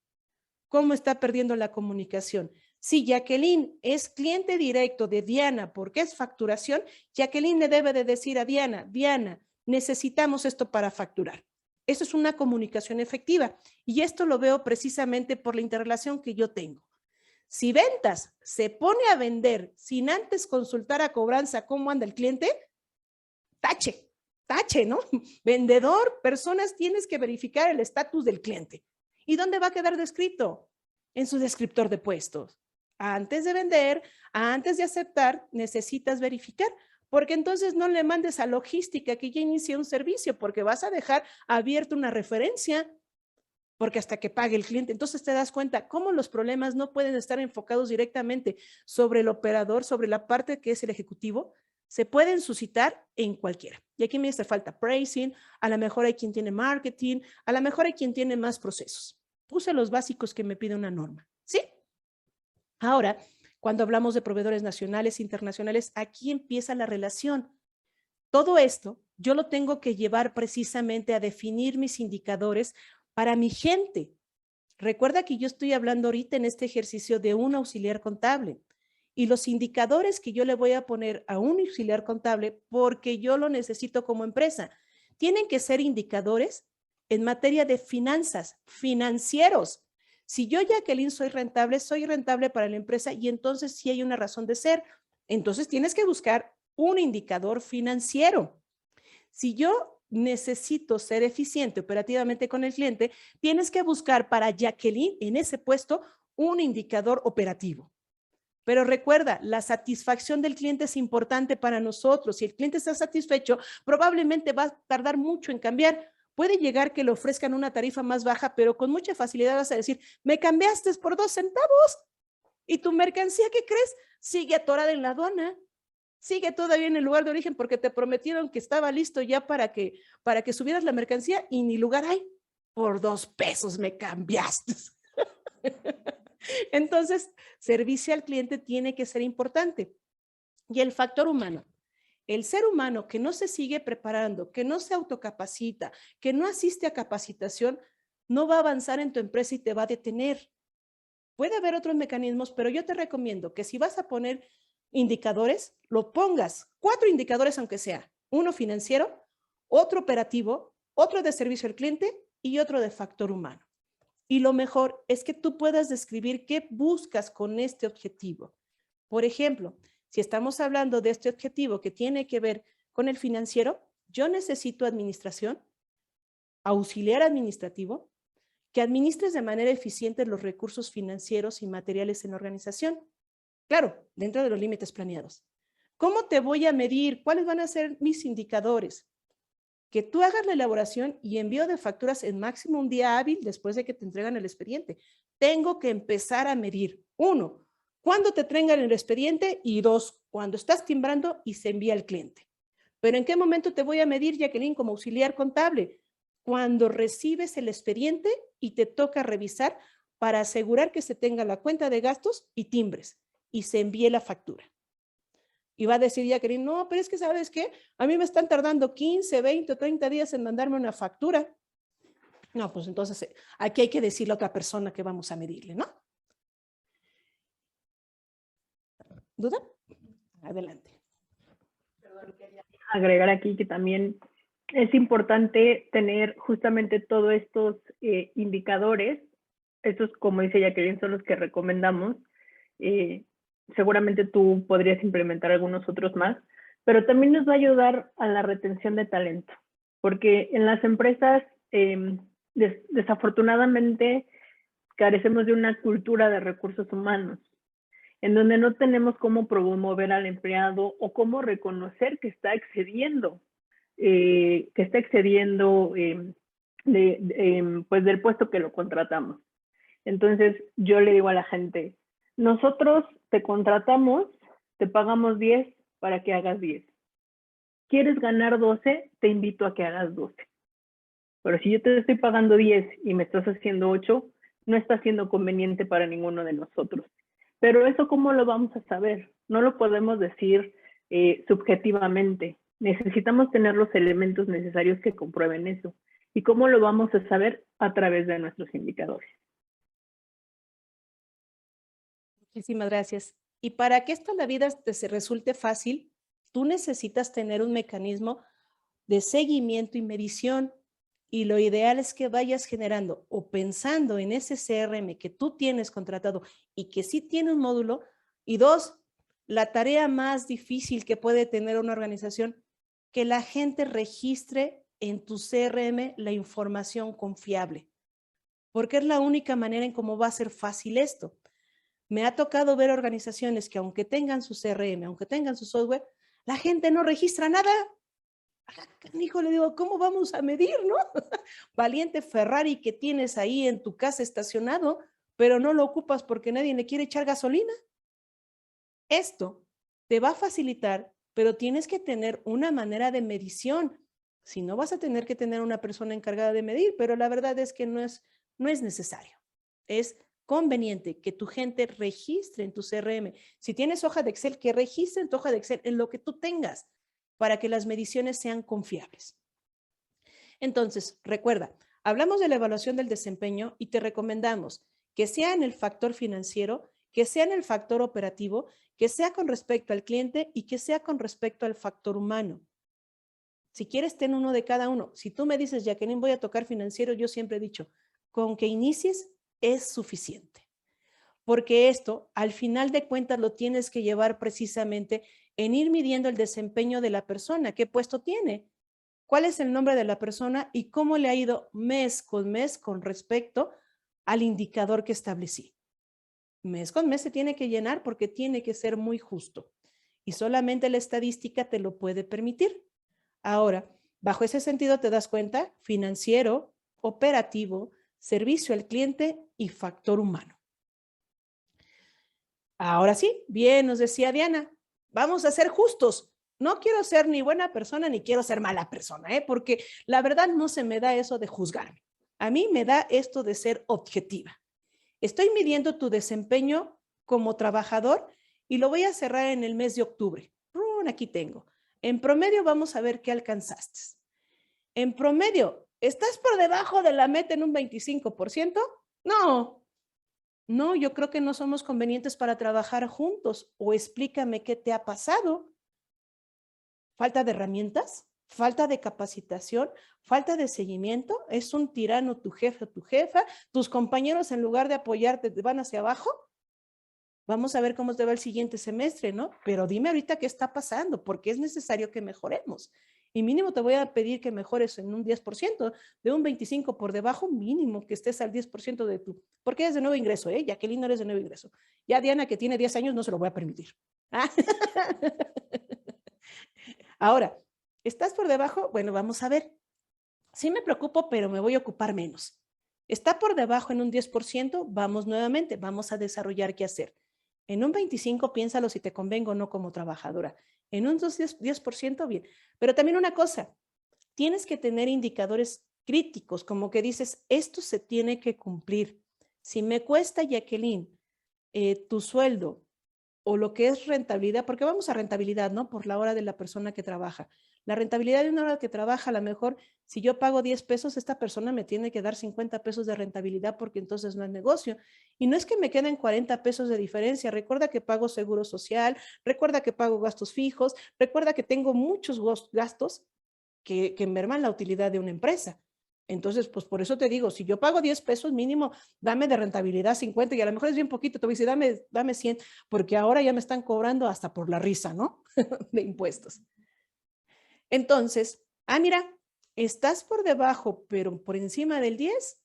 C: ¿Cómo está perdiendo la comunicación? Si Jacqueline es cliente directo de Diana porque es facturación, Jacqueline le debe de decir a Diana, Diana, necesitamos esto para facturar. Eso es una comunicación efectiva y esto lo veo precisamente por la interrelación que yo tengo. Si ventas se pone a vender sin antes consultar a cobranza cómo anda el cliente, tache, ¿no? Vendedor, personas, tienes que verificar el estatus del cliente. ¿Y dónde va a quedar descrito? En su descriptor de puestos. Antes de vender, antes de aceptar, necesitas verificar, porque entonces no le mandes a logística que ya inicie un servicio, porque vas a dejar abierta una referencia, porque hasta que pague el cliente. Entonces te das cuenta cómo los problemas no pueden estar enfocados directamente sobre el operador, sobre la parte que es el ejecutivo, se pueden suscitar en cualquiera. Y aquí me hace falta pricing, a lo mejor hay quien tiene marketing, a lo mejor hay quien tiene más procesos. Puse los básicos que me pide una norma, ¿sí? Ahora, cuando hablamos de proveedores nacionales e internacionales, aquí empieza la relación. Todo esto yo lo tengo que llevar precisamente a definir mis indicadores para mi gente. Recuerda que yo estoy hablando ahorita en este ejercicio de un auxiliar contable y los indicadores que yo le voy a poner a un auxiliar contable porque yo lo necesito como empresa, tienen que ser indicadores en materia de finanzas, financieros. Si yo, Jacqueline, soy rentable para la empresa y entonces sí hay una razón de ser. Entonces tienes que buscar un indicador financiero. Si yo necesito ser eficiente operativamente con el cliente, tienes que buscar para Jacqueline en ese puesto un indicador operativo. Pero recuerda, la satisfacción del cliente es importante para nosotros. Si el cliente está satisfecho, probablemente va a tardar mucho en cambiar. Puede llegar que le ofrezcan una tarifa más baja, pero con mucha facilidad vas a decir, me cambiaste por 2 centavos y tu mercancía, ¿qué crees? Sigue atorada en la aduana. Sigue todavía en el lugar de origen porque te prometieron que estaba listo ya para que subieras la mercancía y ni lugar hay. Por 2 pesos me cambiaste. Entonces, servicio al cliente tiene que ser importante. Y el factor humano. El ser humano que no se sigue preparando, que no se autocapacita, que no asiste a capacitación, no va a avanzar en tu empresa y te va a detener. Puede haber otros mecanismos, pero yo te recomiendo que si vas a poner indicadores, lo pongas 4 indicadores aunque sea, uno financiero, otro operativo, otro de servicio al cliente y otro de factor humano. Y lo mejor es que tú puedas describir qué buscas con este objetivo. Por ejemplo, si estamos hablando de este objetivo que tiene que ver con el financiero, yo necesito administración, auxiliar administrativo, que administres de manera eficiente los recursos financieros y materiales en la organización. Claro, dentro de los límites planeados. ¿Cómo te voy a medir? ¿Cuáles van a ser mis indicadores? Que tú hagas la elaboración y envío de facturas en máximo un día hábil después de que te entregan el expediente. Tengo que empezar a medir. 1, cuándo te traigan el expediente y 2, cuando estás timbrando y se envía al cliente. Pero ¿en qué momento te voy a medir, Jacqueline, como auxiliar contable? Cuando recibes el expediente y te toca revisar para asegurar que se tenga la cuenta de gastos y timbres y se envíe la factura. Y va a decir Jacqueline, no, pero es que ¿sabes qué? A mí me están tardando 15, 20 o 30 días en mandarme una factura. No, pues entonces aquí hay que decirle a otra persona que vamos a medirle, ¿no? ¿Duda? Adelante.
D: Agregar aquí que también es importante tener justamente todos estos indicadores. Estos, como dice Jacqueline, son los que recomendamos. Seguramente tú podrías implementar algunos otros más, pero también nos va a ayudar a la retención de talento, porque en las empresas desafortunadamente carecemos de una cultura de recursos humanos, en donde no tenemos cómo promover al empleado o cómo reconocer que está excediendo, pues del puesto que lo contratamos. Entonces yo le digo a la gente, nosotros te contratamos, te pagamos 10 para que hagas 10. ¿Quieres ganar 12? Te invito a que hagas 12. Pero si yo te estoy pagando 10 y me estás haciendo 8, no está siendo conveniente para ninguno de nosotros. Pero eso, ¿cómo lo vamos a saber? No lo podemos decir subjetivamente. Necesitamos tener los elementos necesarios que comprueben eso. ¿Y cómo lo vamos a saber? A través de nuestros indicadores.
C: Muchísimas gracias. Y para que esto en la vida se resulte fácil, tú necesitas tener un mecanismo de seguimiento y medición. Y lo ideal es que vayas generando o pensando en ese CRM que tú tienes contratado y que sí tiene un módulo. Y dos, la tarea más difícil que puede tener una organización, que la gente registre en tu CRM la información confiable, porque es la única manera en cómo va a ser fácil esto. Me ha tocado ver organizaciones que aunque tengan su CRM, aunque tengan su software, la gente no registra nada. Hijo, le digo, ¿cómo vamos a medir, no? Valiente Ferrari que tienes ahí en tu casa estacionado, pero no lo ocupas porque nadie le quiere echar gasolina. Esto te va a facilitar, pero tienes que tener una manera de medición. Si no, vas a tener que tener una persona encargada de medir, pero la verdad es que no es necesario. Es conveniente que tu gente registre en tu CRM. Si tienes hoja de Excel, que registre en tu hoja de Excel en lo que tú tengas para que las mediciones sean confiables. Entonces, recuerda, hablamos de la evaluación del desempeño y te recomendamos que sea en el factor financiero, que sea en el factor operativo, que sea con respecto al cliente y que sea con respecto al factor humano. Si quieres, ten uno de cada uno. Si tú me dices, Jacqueline, voy a tocar financiero, yo siempre he dicho, con que inicies es suficiente. Porque esto, al final de cuentas, lo tienes que llevar precisamente en ir midiendo el desempeño de la persona, qué puesto tiene, cuál es el nombre de la persona y cómo le ha ido mes con respecto al indicador que establecí. Mes con mes se tiene que llenar porque tiene que ser muy justo y solamente la estadística te lo puede permitir. Ahora, bajo ese sentido te das cuenta, financiero, operativo, servicio al cliente y factor humano. Ahora sí, bien, nos decía Diana, vamos a ser justos. No quiero ser ni buena persona ni quiero ser mala persona, porque la verdad no se me da eso de juzgarme. A mí me da esto de ser objetiva. Estoy midiendo tu desempeño como trabajador y lo voy a cerrar en el mes de octubre. Aquí tengo. En promedio vamos a ver qué alcanzaste. En promedio, ¿estás por debajo de la meta en un 25%? No, yo creo que no somos convenientes para trabajar juntos. O explícame qué te ha pasado. ¿Falta de herramientas? ¿Falta de capacitación? ¿Falta de seguimiento? ¿Es un tirano tu jefe o tu jefa? ¿Tus compañeros en lugar de apoyarte te van hacia abajo? Vamos a ver cómo te va el siguiente semestre, ¿no? Pero dime ahorita qué está pasando, porque es necesario que mejoremos. Y mínimo te voy a pedir que mejores en un 10%, de un 25% por debajo, mínimo que estés al 10% de tu, porque eres de nuevo ingreso, Jacqueline no eres de nuevo ingreso. Ya Diana, que tiene 10 años, no se lo voy a permitir. Ahora, ¿estás por debajo? Bueno, vamos a ver. Sí me preocupo, pero me voy a ocupar menos. ¿Está por debajo en un 10%? Vamos nuevamente, vamos a desarrollar qué hacer. En un 25%, piénsalo si te convengo o no como trabajadora. En un 10%, bien. Pero también una cosa, tienes que tener indicadores críticos, como que dices, esto se tiene que cumplir. Si me cuesta, Jacqueline, tu sueldo o lo que es rentabilidad, porque vamos a rentabilidad, ¿no? Por la hora de la persona que trabaja. La rentabilidad de una hora que trabaja, a lo mejor, si yo pago 10 pesos, esta persona me tiene que dar 50 pesos de rentabilidad porque entonces no es negocio. Y no es que me queden 40 pesos de diferencia. Recuerda que pago seguro social, recuerda que pago gastos fijos, recuerda que tengo muchos gastos que merman la utilidad de una empresa. Entonces, pues por eso te digo, si yo pago 10 pesos mínimo, dame de rentabilidad 50 y a lo mejor es bien poquito, te voy a decir, dame 100, porque ahora ya me están cobrando hasta por la risa, ¿no? De impuestos. Entonces, mira, estás por debajo, pero por encima del 10,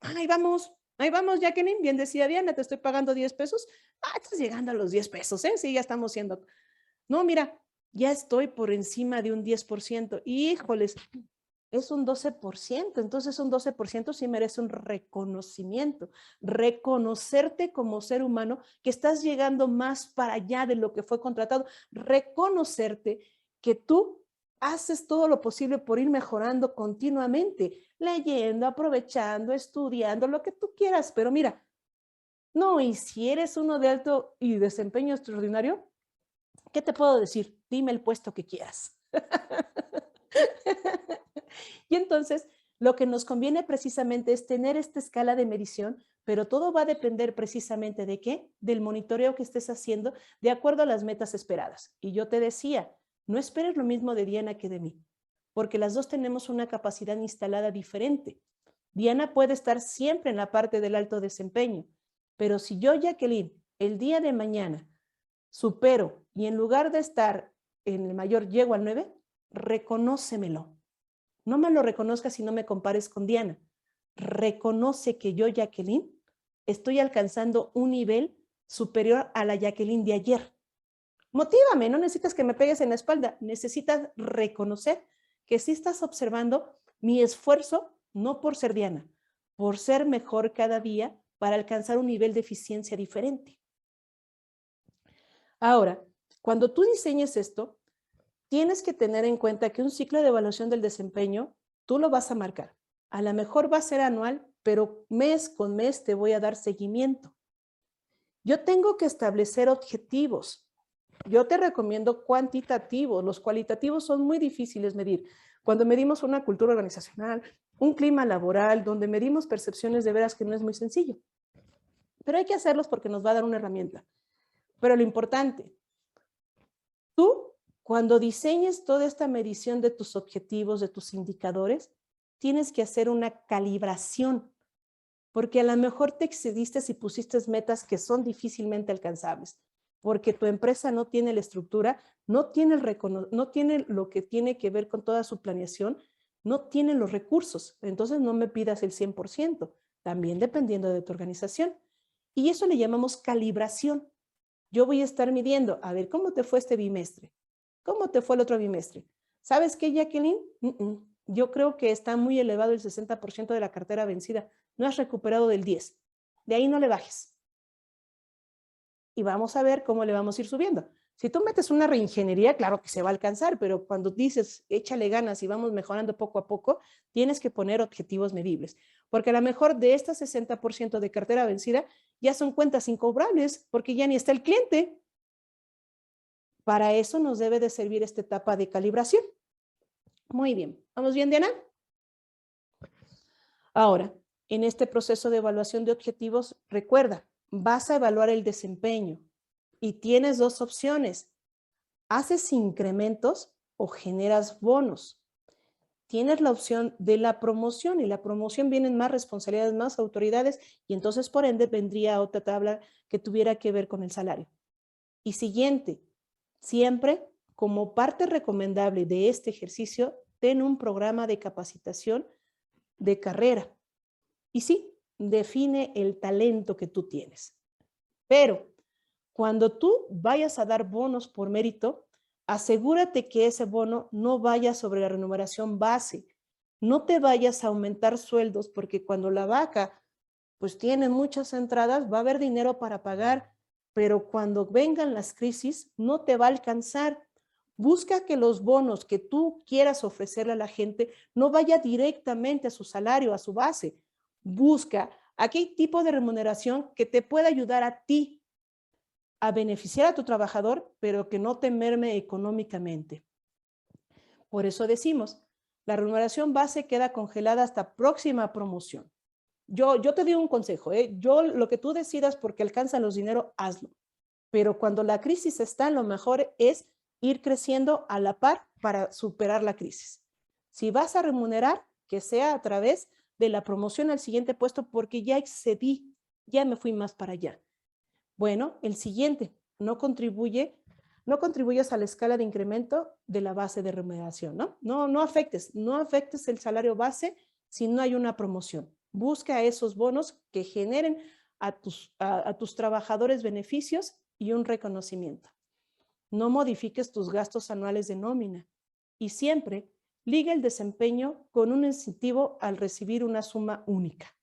C: ahí vamos, Jacqueline, bien decía Diana, te estoy pagando 10 pesos, estás llegando a los 10 pesos, Sí, ya estamos siendo, no, mira, ya estoy por encima de un 10%, híjoles, es un 12%, entonces un 12% sí merece un reconocimiento, reconocerte como ser humano, que estás llegando más para allá de lo que fue contratado, reconocerte que tú haces todo lo posible por ir mejorando continuamente, leyendo, aprovechando, estudiando, lo que tú quieras, pero mira, no, y si eres uno de alto y desempeño extraordinario, ¿qué te puedo decir? Dime el puesto que quieras. Y entonces, Lo que nos conviene precisamente es tener esta escala de medición, pero todo va a depender precisamente de qué, del monitoreo que estés haciendo de acuerdo a las metas esperadas. Y yo te decía, no esperes lo mismo de Diana que de mí, porque las dos tenemos una capacidad instalada diferente. Diana puede estar siempre en la parte del alto desempeño, pero si yo, Jacqueline, el día de mañana supero y en lugar de estar en el mayor llego al 9, reconócemelo. No me lo reconozcas si no me compares con Diana. Reconoce que yo, Jacqueline, estoy alcanzando un nivel superior a la Jacqueline de ayer. Motívame, no necesitas que me pegues en la espalda, necesitas reconocer que sí estás observando mi esfuerzo, no por ser Diana, por ser mejor cada día para alcanzar un nivel de eficiencia diferente. Ahora, cuando tú diseñes esto, tienes que tener en cuenta que un ciclo de evaluación del desempeño, tú lo vas a marcar. A lo mejor va a ser anual, pero mes con mes te voy a dar seguimiento. Yo tengo que establecer objetivos. Yo te recomiendo cuantitativos. Los cualitativos son muy difíciles medir. Cuando medimos una cultura organizacional, un clima laboral, donde medimos percepciones, de veras que no es muy sencillo. Pero hay que hacerlos porque nos va a dar una herramienta. Pero lo importante, tú, cuando diseñes toda esta medición de tus objetivos, de tus indicadores, tienes que hacer una calibración, porque a lo mejor te excediste si pusiste metas que son difícilmente alcanzables, porque tu empresa no tiene la estructura, no tiene lo que tiene que ver con toda su planeación, no tiene los recursos. Entonces no me pidas el 100%, también dependiendo de tu organización. Y eso le llamamos calibración. Yo voy a estar midiendo, a ver, ¿cómo te fue este bimestre? ¿Cómo te fue el otro bimestre? ¿Sabes qué, Jacqueline? Yo creo que está muy elevado el 60% de la cartera vencida. No has recuperado del 10%. De ahí no le bajes. Y vamos a ver cómo le vamos a ir subiendo. Si tú metes una reingeniería, claro que se va a alcanzar, pero cuando dices, échale ganas y vamos mejorando poco a poco, tienes que poner objetivos medibles. Porque a lo mejor de este 60% de cartera vencida, ya son cuentas incobrables, porque ya ni está el cliente. Para eso nos debe de servir esta etapa de calibración. Muy bien. ¿Vamos bien, Diana? Ahora, en este proceso de evaluación de objetivos, recuerda, vas a evaluar el desempeño y tienes dos opciones. ¿Haces incrementos o generas bonos? Tienes la opción de la promoción y la promoción vienen más responsabilidades, más autoridades y entonces por ende vendría otra tabla que tuviera que ver con el salario. Y siguiente, siempre como parte recomendable de este ejercicio, ten un programa de capacitación de carrera. Y sí, define el talento que tú tienes. Pero cuando tú vayas a dar bonos por mérito, asegúrate que ese bono no vaya sobre la remuneración base. No te vayas a aumentar sueldos porque cuando la vaca pues tiene muchas entradas, va a haber dinero para pagar, pero cuando vengan las crisis no te va a alcanzar. Busca que los bonos que tú quieras ofrecerle a la gente no vaya directamente a su salario, a su base. Busca aquel tipo de remuneración que te pueda ayudar a ti a beneficiar a tu trabajador, pero que no te merme económicamente. Por eso decimos, la remuneración base queda congelada hasta próxima promoción. Yo te doy un consejo, yo lo que tú decidas porque alcanzan los dinero, hazlo. Pero cuando la crisis está, lo mejor es ir creciendo a la par para superar la crisis. Si vas a remunerar, que sea a través de la promoción al siguiente puesto porque ya excedí, ya me fui más para allá. Bueno, el siguiente, no contribuyes a la escala de incremento de la base de remuneración, ¿no? No afectes el salario base si no hay una promoción. Busca esos bonos que generen a tus trabajadores beneficios y un reconocimiento. No modifiques tus gastos anuales de nómina y siempre liga el desempeño con un incentivo al recibir una suma única.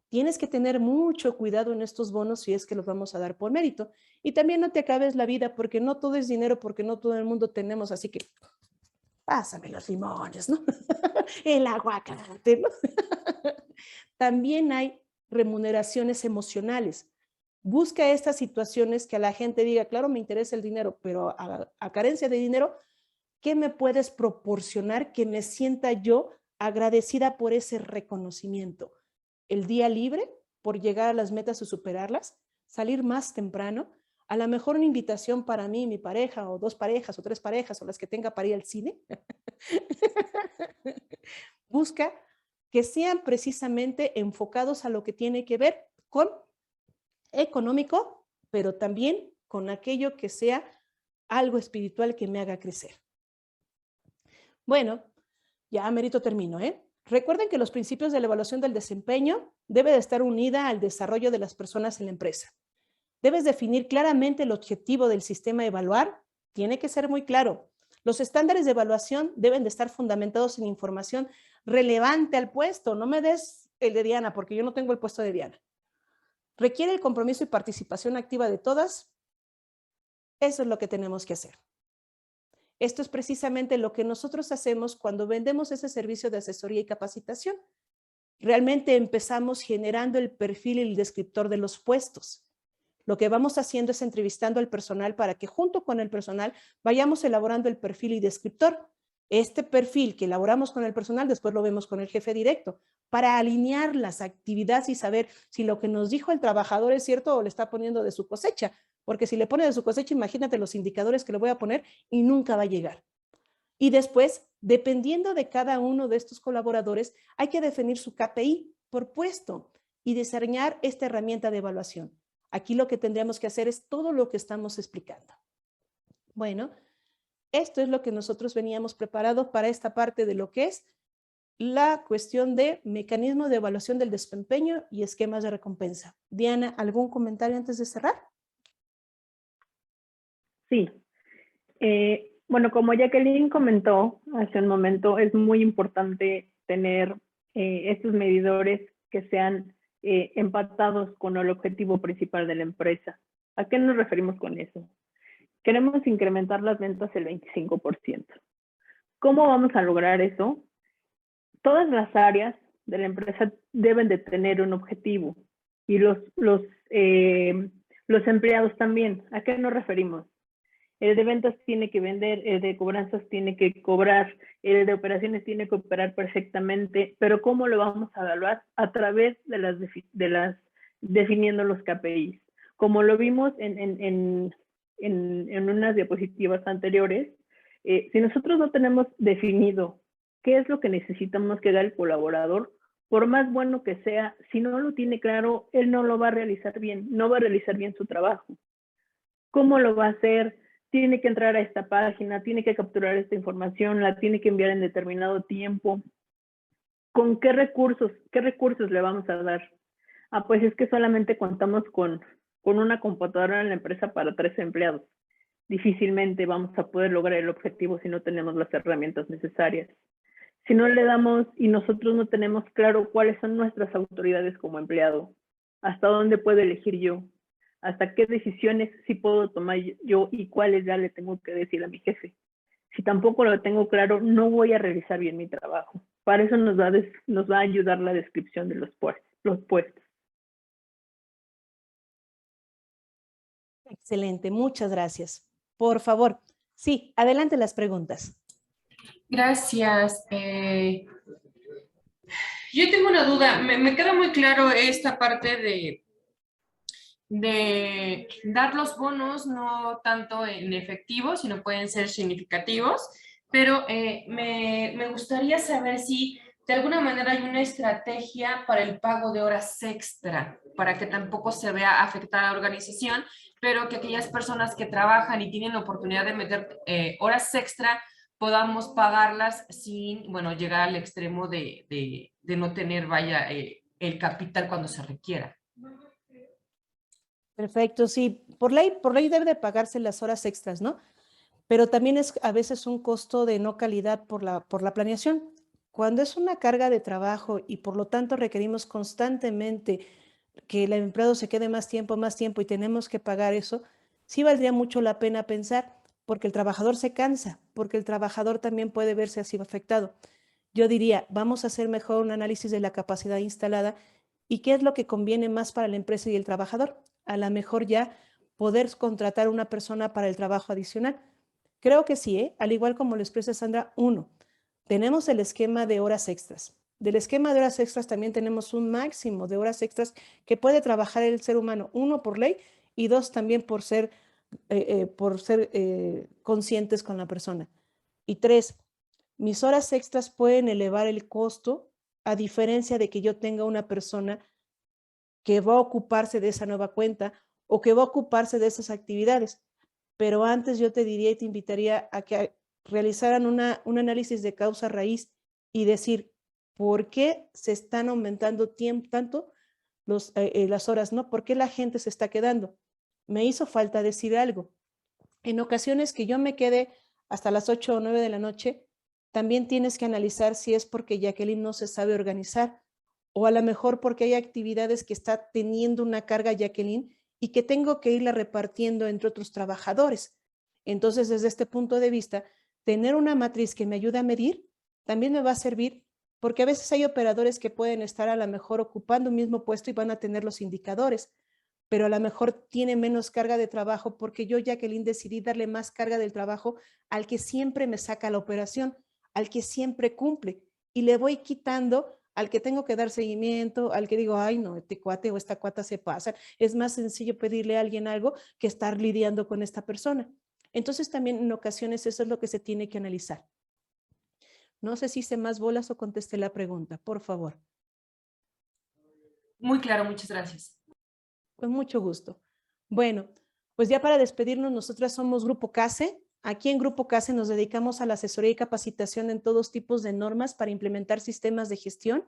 C: Tienes que tener mucho cuidado en estos bonos si es que los vamos a dar por mérito. Y también no te acabes la vida porque no todo es dinero, porque no todo el mundo tenemos, así que pásame los limones, ¿no? El aguacate, ¿no? También hay remuneraciones emocionales. Busca estas situaciones que a la gente diga, claro, me interesa el dinero, pero a carencia de dinero, ¿qué me puedes proporcionar que me sienta yo agradecida por ese reconocimiento. El día libre por llegar a las metas o superarlas, salir más temprano, a lo mejor una invitación para mí, mi pareja, o 2 parejas, o 3 parejas, o las que tenga para ir al cine. Busca que sean precisamente enfocados a lo que tiene que ver con económico, pero también con aquello que sea algo espiritual que me haga crecer. Bueno, ya merito termino, ¿eh? Recuerden que los principios de la evaluación del desempeño debe de estar unida al desarrollo de las personas en la empresa. Debes definir claramente el objetivo del sistema a evaluar. Tiene que ser muy claro. Los estándares de evaluación deben de estar fundamentados en información relevante al puesto. No me des el de Diana, porque yo no tengo el puesto de Diana. Requiere el compromiso y participación activa de todas. Eso es lo que tenemos que hacer. Esto es precisamente lo que nosotros hacemos cuando vendemos ese servicio de asesoría y capacitación. Realmente empezamos generando el perfil y el descriptor de los puestos. Lo que vamos haciendo es entrevistando al personal para que junto con el personal vayamos elaborando el perfil y descriptor. Este perfil que elaboramos con el personal, después lo vemos con el jefe directo, para alinear las actividades y saber si lo que nos dijo el trabajador es cierto o le está poniendo de su cosecha. Porque si le pone de su cosecha, imagínate los indicadores que le voy a poner y nunca va a llegar. Y después, dependiendo de cada uno de estos colaboradores, hay que definir su KPI por puesto y diseñar esta herramienta de evaluación. Aquí lo que tendríamos que hacer es todo lo que estamos explicando. Bueno, esto es lo que nosotros veníamos preparados para esta parte de lo que es la cuestión de mecanismo de evaluación del desempeño y esquemas de recompensa. Diana, ¿algún comentario antes de cerrar?
D: Sí. Bueno, como Jacqueline comentó hace un momento, es muy importante tener estos medidores que sean empatados con el objetivo principal de la empresa. ¿A qué nos referimos con eso? Queremos incrementar las ventas el 25%. ¿Cómo vamos a lograr eso? Todas las áreas de la empresa deben de tener un objetivo y los empleados también. ¿A qué nos referimos? El de ventas tiene que vender, el de cobranzas tiene que cobrar, el de operaciones tiene que operar perfectamente, pero ¿cómo lo vamos a evaluar? A través de las definiendo los KPIs. Como lo vimos en unas diapositivas anteriores, si nosotros no tenemos definido qué es lo que necesitamos que haga el colaborador, por más bueno que sea, si no lo tiene claro, él no lo va a realizar bien, no va a realizar bien su trabajo. ¿Cómo lo va a hacer? Tiene que entrar a esta página, tiene que capturar esta información, la tiene que enviar en determinado tiempo. ¿Con qué recursos le vamos a dar? Ah, pues es que solamente contamos con una computadora en la empresa para 3 empleados. Difícilmente vamos a poder lograr el objetivo si no tenemos las herramientas necesarias. Si no le damos y nosotros no tenemos claro cuáles son nuestras autoridades como empleado, hasta dónde puedo elegir yo, hasta qué decisiones sí puedo tomar yo y cuáles ya le tengo que decir a mi jefe. Si tampoco lo tengo claro, no voy a realizar bien mi trabajo. Para eso nos va a ayudar la descripción de los puestos.
C: Excelente, muchas gracias. Por favor, sí, adelante las preguntas.
E: Gracias. Yo tengo una duda. Me queda muy claro esta parte de dar los bonos, no tanto en efectivo, sino pueden ser significativos, pero me gustaría saber si de alguna manera hay una estrategia para el pago de horas extra, para que tampoco se vea afectada la organización, pero que aquellas personas que trabajan y tienen la oportunidad de meter horas extra, podamos pagarlas sin, bueno, llegar al extremo de no tener, vaya, el capital cuando se requiera.
C: Perfecto, sí. Por ley debe de pagarse las horas extras, ¿no? Pero también es a veces un costo de no calidad por la planeación. Cuando es una carga de trabajo y por lo tanto requerimos constantemente que el empleado se quede más tiempo y tenemos que pagar eso, sí valdría mucho la pena pensar, porque el trabajador se cansa, porque el trabajador también puede verse así afectado. Yo diría, vamos a hacer mejor un análisis de la capacidad instalada y qué es lo que conviene más para la empresa y el trabajador. A lo mejor ya poder contratar a una persona para el trabajo adicional. Creo que sí, al igual como lo expresa Sandra, tenemos el esquema de horas extras. Del esquema de horas extras también tenemos un máximo de horas extras que puede trabajar el ser humano, 1 por ley y 2 también por ser conscientes con la persona. Y 3, mis horas extras pueden elevar el costo a diferencia de que yo tenga una persona que va a ocuparse de esa nueva cuenta o que va a ocuparse de esas actividades. Pero antes yo te diría y te invitaría a que realizaran un análisis de causa raíz y decir, ¿por qué se están aumentando tanto las horas? ¿No? ¿Por qué la gente se está quedando? Me hizo falta decir algo. En ocasiones que yo me quede hasta las 8 o 9 de la noche, también tienes que analizar si es porque Jacqueline no se sabe organizar o a lo mejor porque hay actividades que está teniendo una carga Jacqueline y que tengo que irla repartiendo entre otros trabajadores. Entonces, desde este punto de vista, tener una matriz que me ayude a medir también me va a servir porque a veces hay operadores que pueden estar a lo mejor ocupando un mismo puesto y van a tener los indicadores, pero a lo mejor tiene menos carga de trabajo porque yo, Jacqueline, decidí darle más carga del trabajo al que siempre me saca la operación, al que siempre cumple, y le voy quitando al que tengo que dar seguimiento, al que digo, ay no, este cuate o esta cuata se pasa. Es más sencillo pedirle a alguien algo que estar lidiando con esta persona. Entonces también en ocasiones eso es lo que se tiene que analizar. No sé si hice más bolas o contesté la pregunta, por favor.
E: Muy claro, muchas gracias.
C: Con mucho gusto. Bueno, pues ya para despedirnos, nosotras somos Grupo CASE. Aquí en Grupo CASE nos dedicamos a la asesoría y capacitación en todos tipos de normas para implementar sistemas de gestión,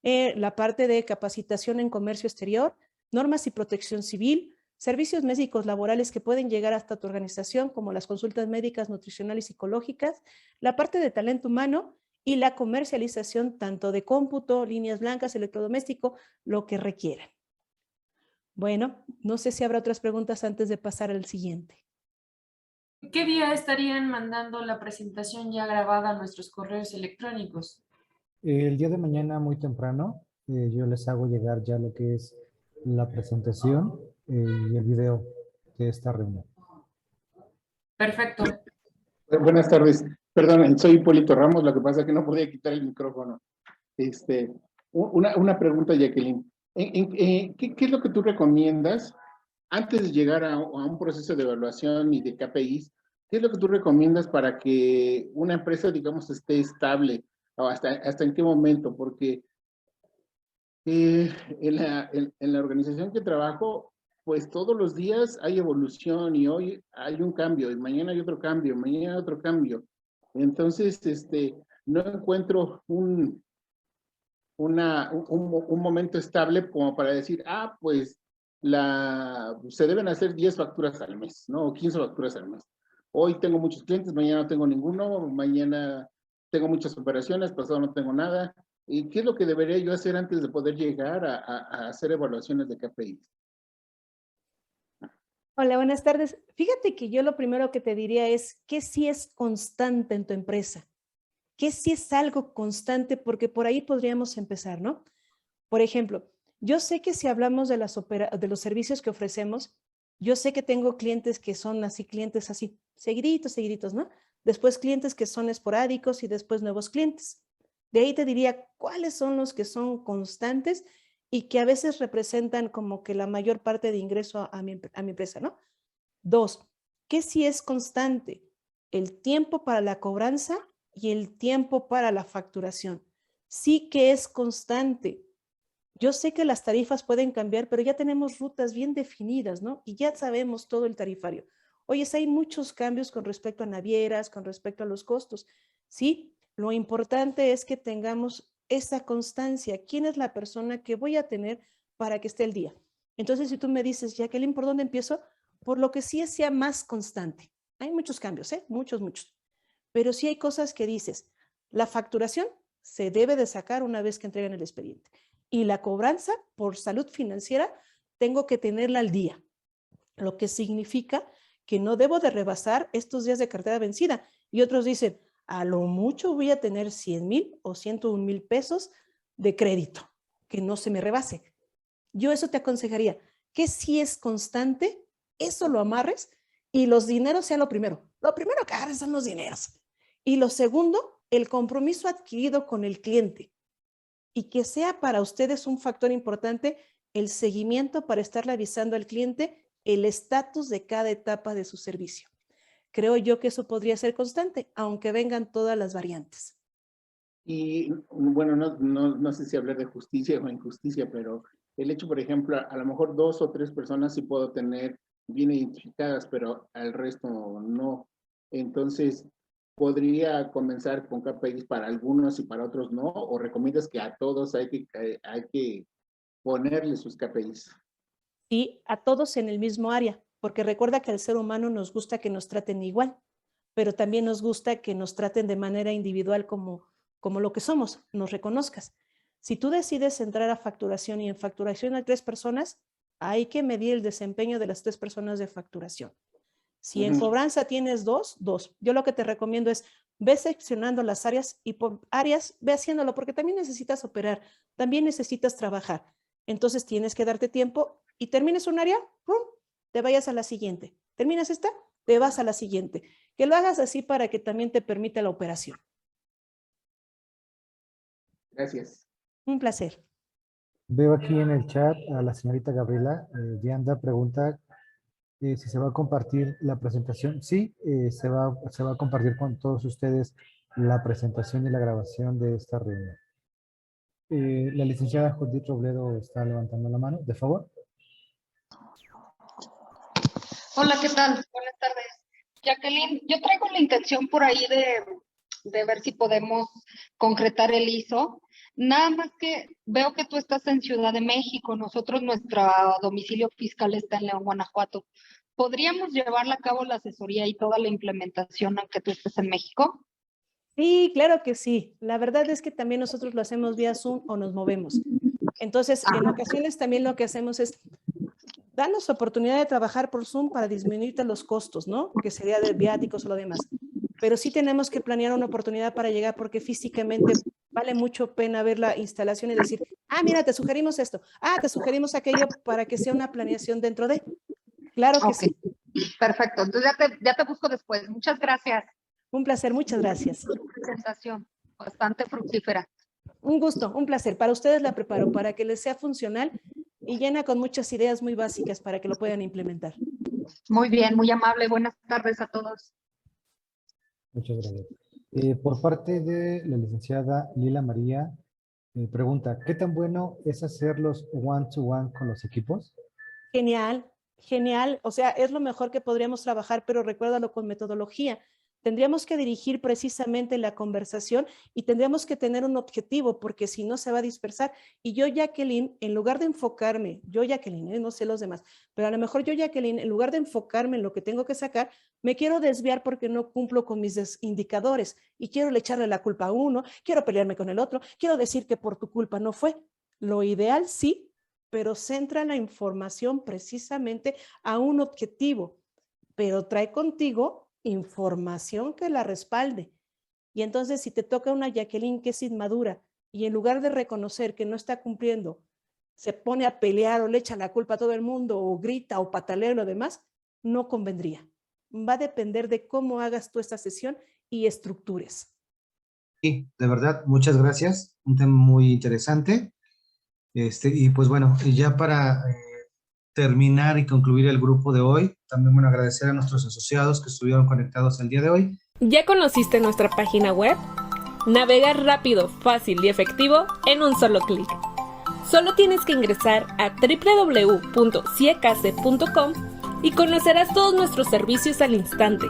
C: la parte de capacitación en comercio exterior, normas y protección civil, servicios médicos laborales que pueden llegar hasta tu organización, como las consultas médicas, nutricionales y psicológicas, la parte de talento humano y la comercialización tanto de cómputo, líneas blancas, electrodoméstico, lo que requieran. Bueno, no sé si habrá otras preguntas antes de pasar al siguiente.
E: ¿Qué día estarían mandando la presentación ya grabada a nuestros correos electrónicos?
B: El día de mañana muy temprano yo les hago llegar ya lo que es la presentación y el video de esta reunión.
E: Perfecto.
F: Buenas tardes. Perdón, soy Hipólito Ramos, lo que pasa es que no podía quitar el micrófono. Una pregunta, Jacqueline. ¿Qué es lo que tú recomiendas antes de llegar a un proceso de evaluación y de KPIs? ¿Qué es lo que tú recomiendas para que una empresa, digamos, esté estable? ¿O hasta en qué momento? Porque en la organización que trabajo, pues todos los días hay evolución y hoy hay un cambio y mañana hay otro cambio, mañana otro cambio. Entonces, no encuentro un momento estable como para decir, pues se deben hacer 10 facturas al mes, ¿no? O 15 facturas al mes. Hoy tengo muchos clientes, mañana no tengo ninguno, mañana tengo muchas operaciones, pasado no tengo nada. ¿Y qué es lo que debería yo hacer antes de poder llegar a hacer evaluaciones de KPIs?
C: Hola, buenas tardes. Fíjate que yo lo primero que te diría es que sí es constante en tu empresa, que sí es algo constante, porque por ahí podríamos empezar, ¿no? Por ejemplo, yo sé que si hablamos de los servicios que ofrecemos, yo sé que tengo clientes que son así, clientes así, seguiditos, ¿no? Después clientes que son esporádicos y después nuevos clientes. De ahí te diría cuáles son los que son constantes y que a veces representan como que la mayor parte de ingreso a mi empresa, ¿no? 2, ¿qué sí es constante? El tiempo para la cobranza y el tiempo para la facturación. Sí que es constante. Yo sé que las tarifas pueden cambiar, pero ya tenemos rutas bien definidas, ¿no? Y ya sabemos todo el tarifario. Oye, hay muchos cambios con respecto a navieras, con respecto a los costos. Sí, lo importante es que tengamos esa constancia. ¿Quién es la persona que voy a tener para que esté el día? Entonces, si tú me dices, Jacqueline, ¿por dónde empiezo? Por lo que sí sea más constante. Hay muchos cambios, muchos. Pero sí hay cosas que dices, la facturación se debe de sacar una vez que entregan el expediente. Y la cobranza por salud financiera tengo que tenerla al día. Lo que significa que no debo de rebasar estos días de cartera vencida. Y otros dicen, a lo mucho voy a tener 100,000 o 101,000 pesos de crédito, que no se me rebase. Yo eso te aconsejaría, que si es constante, eso lo amarres y los dineros sean lo primero. Lo primero que agarres son los dineros. Y lo segundo, el compromiso adquirido con el cliente y que sea para ustedes un factor importante el seguimiento para estarle avisando al cliente el estatus de cada etapa de su servicio. Creo yo que eso podría ser constante, aunque vengan todas las variantes.
F: Y bueno, no sé si hablar de justicia o injusticia, pero el hecho, por ejemplo, a lo mejor 2 o 3 personas sí puedo tener bien identificadas, pero al resto no. Entonces, ¿podría comenzar con KPIs para algunos y para otros no? ¿O recomiendas que a todos hay que ponerle sus KPIs?
C: Sí, a todos en el mismo área, porque recuerda que al ser humano nos gusta que nos traten igual, pero también nos gusta que nos traten de manera individual como lo que somos, nos reconozcas. Si tú decides entrar a facturación y en facturación hay 3 personas, hay que medir el desempeño de las 3 personas de facturación. Si en cobranza tienes 2, yo lo que te recomiendo es ve seccionando las áreas y por áreas ve haciéndolo porque también necesitas operar, también necesitas trabajar. Entonces tienes que darte tiempo y termines un área, ¡pum!, te vayas a la siguiente. Terminas esta, te vas a la siguiente. Que lo hagas así para que también te permita la operación.
F: Gracias.
C: Un placer.
B: Veo aquí en el chat a la señorita Gabriela Vianda pregunta si se va a compartir la presentación. Sí, se va a compartir con todos ustedes la presentación y la grabación de esta reunión. La licenciada Judith Robledo está levantando la mano, de favor.
G: Hola, ¿qué tal? Buenas tardes. Jacqueline, yo traigo la intención por ahí de ver si podemos concretar el ISO. Nada más que veo que tú estás en Ciudad de México, nosotros nuestro domicilio fiscal está en León, Guanajuato. ¿Podríamos llevarla a cabo la asesoría y toda la implementación aunque tú estés en México?
C: Sí, claro que sí. La verdad es que también nosotros lo hacemos vía Zoom o nos movemos. Entonces, en ocasiones también lo que hacemos es darnos oportunidad de trabajar por Zoom para disminuirte los costos, ¿no? Que sería de viáticos o lo demás. Pero sí tenemos que planear una oportunidad para llegar porque físicamente vale mucho pena ver la instalación y decir, mira, te sugerimos esto, te sugerimos aquello para que sea una planeación dentro de. Claro que sí.
G: Perfecto, entonces ya te busco después. Muchas gracias.
C: Un placer, muchas gracias.
G: Tu presentación, bastante fructífera.
C: Un gusto, un placer. Para ustedes la preparo para que les sea funcional y llena con muchas ideas muy básicas para que lo puedan implementar.
G: Muy bien, muy amable. Buenas tardes a todos.
B: Muchas gracias. Por parte de la licenciada Lila María, pregunta, ¿qué tan bueno es hacer los one-to-one con los equipos?
C: Genial, genial. O sea, es lo mejor que podríamos trabajar, pero recuérdalo con metodología. Tendríamos que dirigir precisamente la conversación y tendríamos que tener un objetivo, porque si no se va a dispersar. Y yo, Jacqueline, en lugar de enfocarme, no sé los demás, pero a lo mejor yo, Jacqueline, en lugar de enfocarme en lo que tengo que sacar, me quiero desviar porque no cumplo con mis indicadores y quiero echarle la culpa a uno, quiero pelearme con el otro, quiero decir que por tu culpa no fue. Lo ideal sí, pero centra la información precisamente a un objetivo, pero trae contigo información que la respalde. Y entonces si te toca una Jacqueline que es inmadura y en lugar de reconocer que no está cumpliendo, se pone a pelear o le echa la culpa a todo el mundo o grita o patalea y lo demás, no convendría. Va a depender de cómo hagas tú esta sesión y estructures.
H: Sí, de verdad, muchas gracias. Un tema muy interesante. Y pues bueno, ya para terminar y concluir el grupo de hoy, también agradecer a nuestros asociados que estuvieron conectados el día de hoy.
A: ¿Ya conociste nuestra página web? Navegar rápido, fácil y efectivo en un solo clic. Solo tienes que ingresar a www.ciecase.com y conocerás todos nuestros servicios al instante.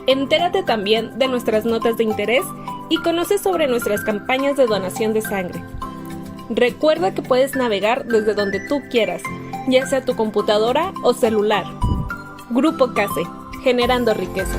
A: Entérate también de nuestras notas de interés y conoce sobre nuestras campañas de donación de sangre. Recuerda que puedes navegar desde donde tú quieras, ya sea tu computadora o celular. Grupo Case, generando riqueza.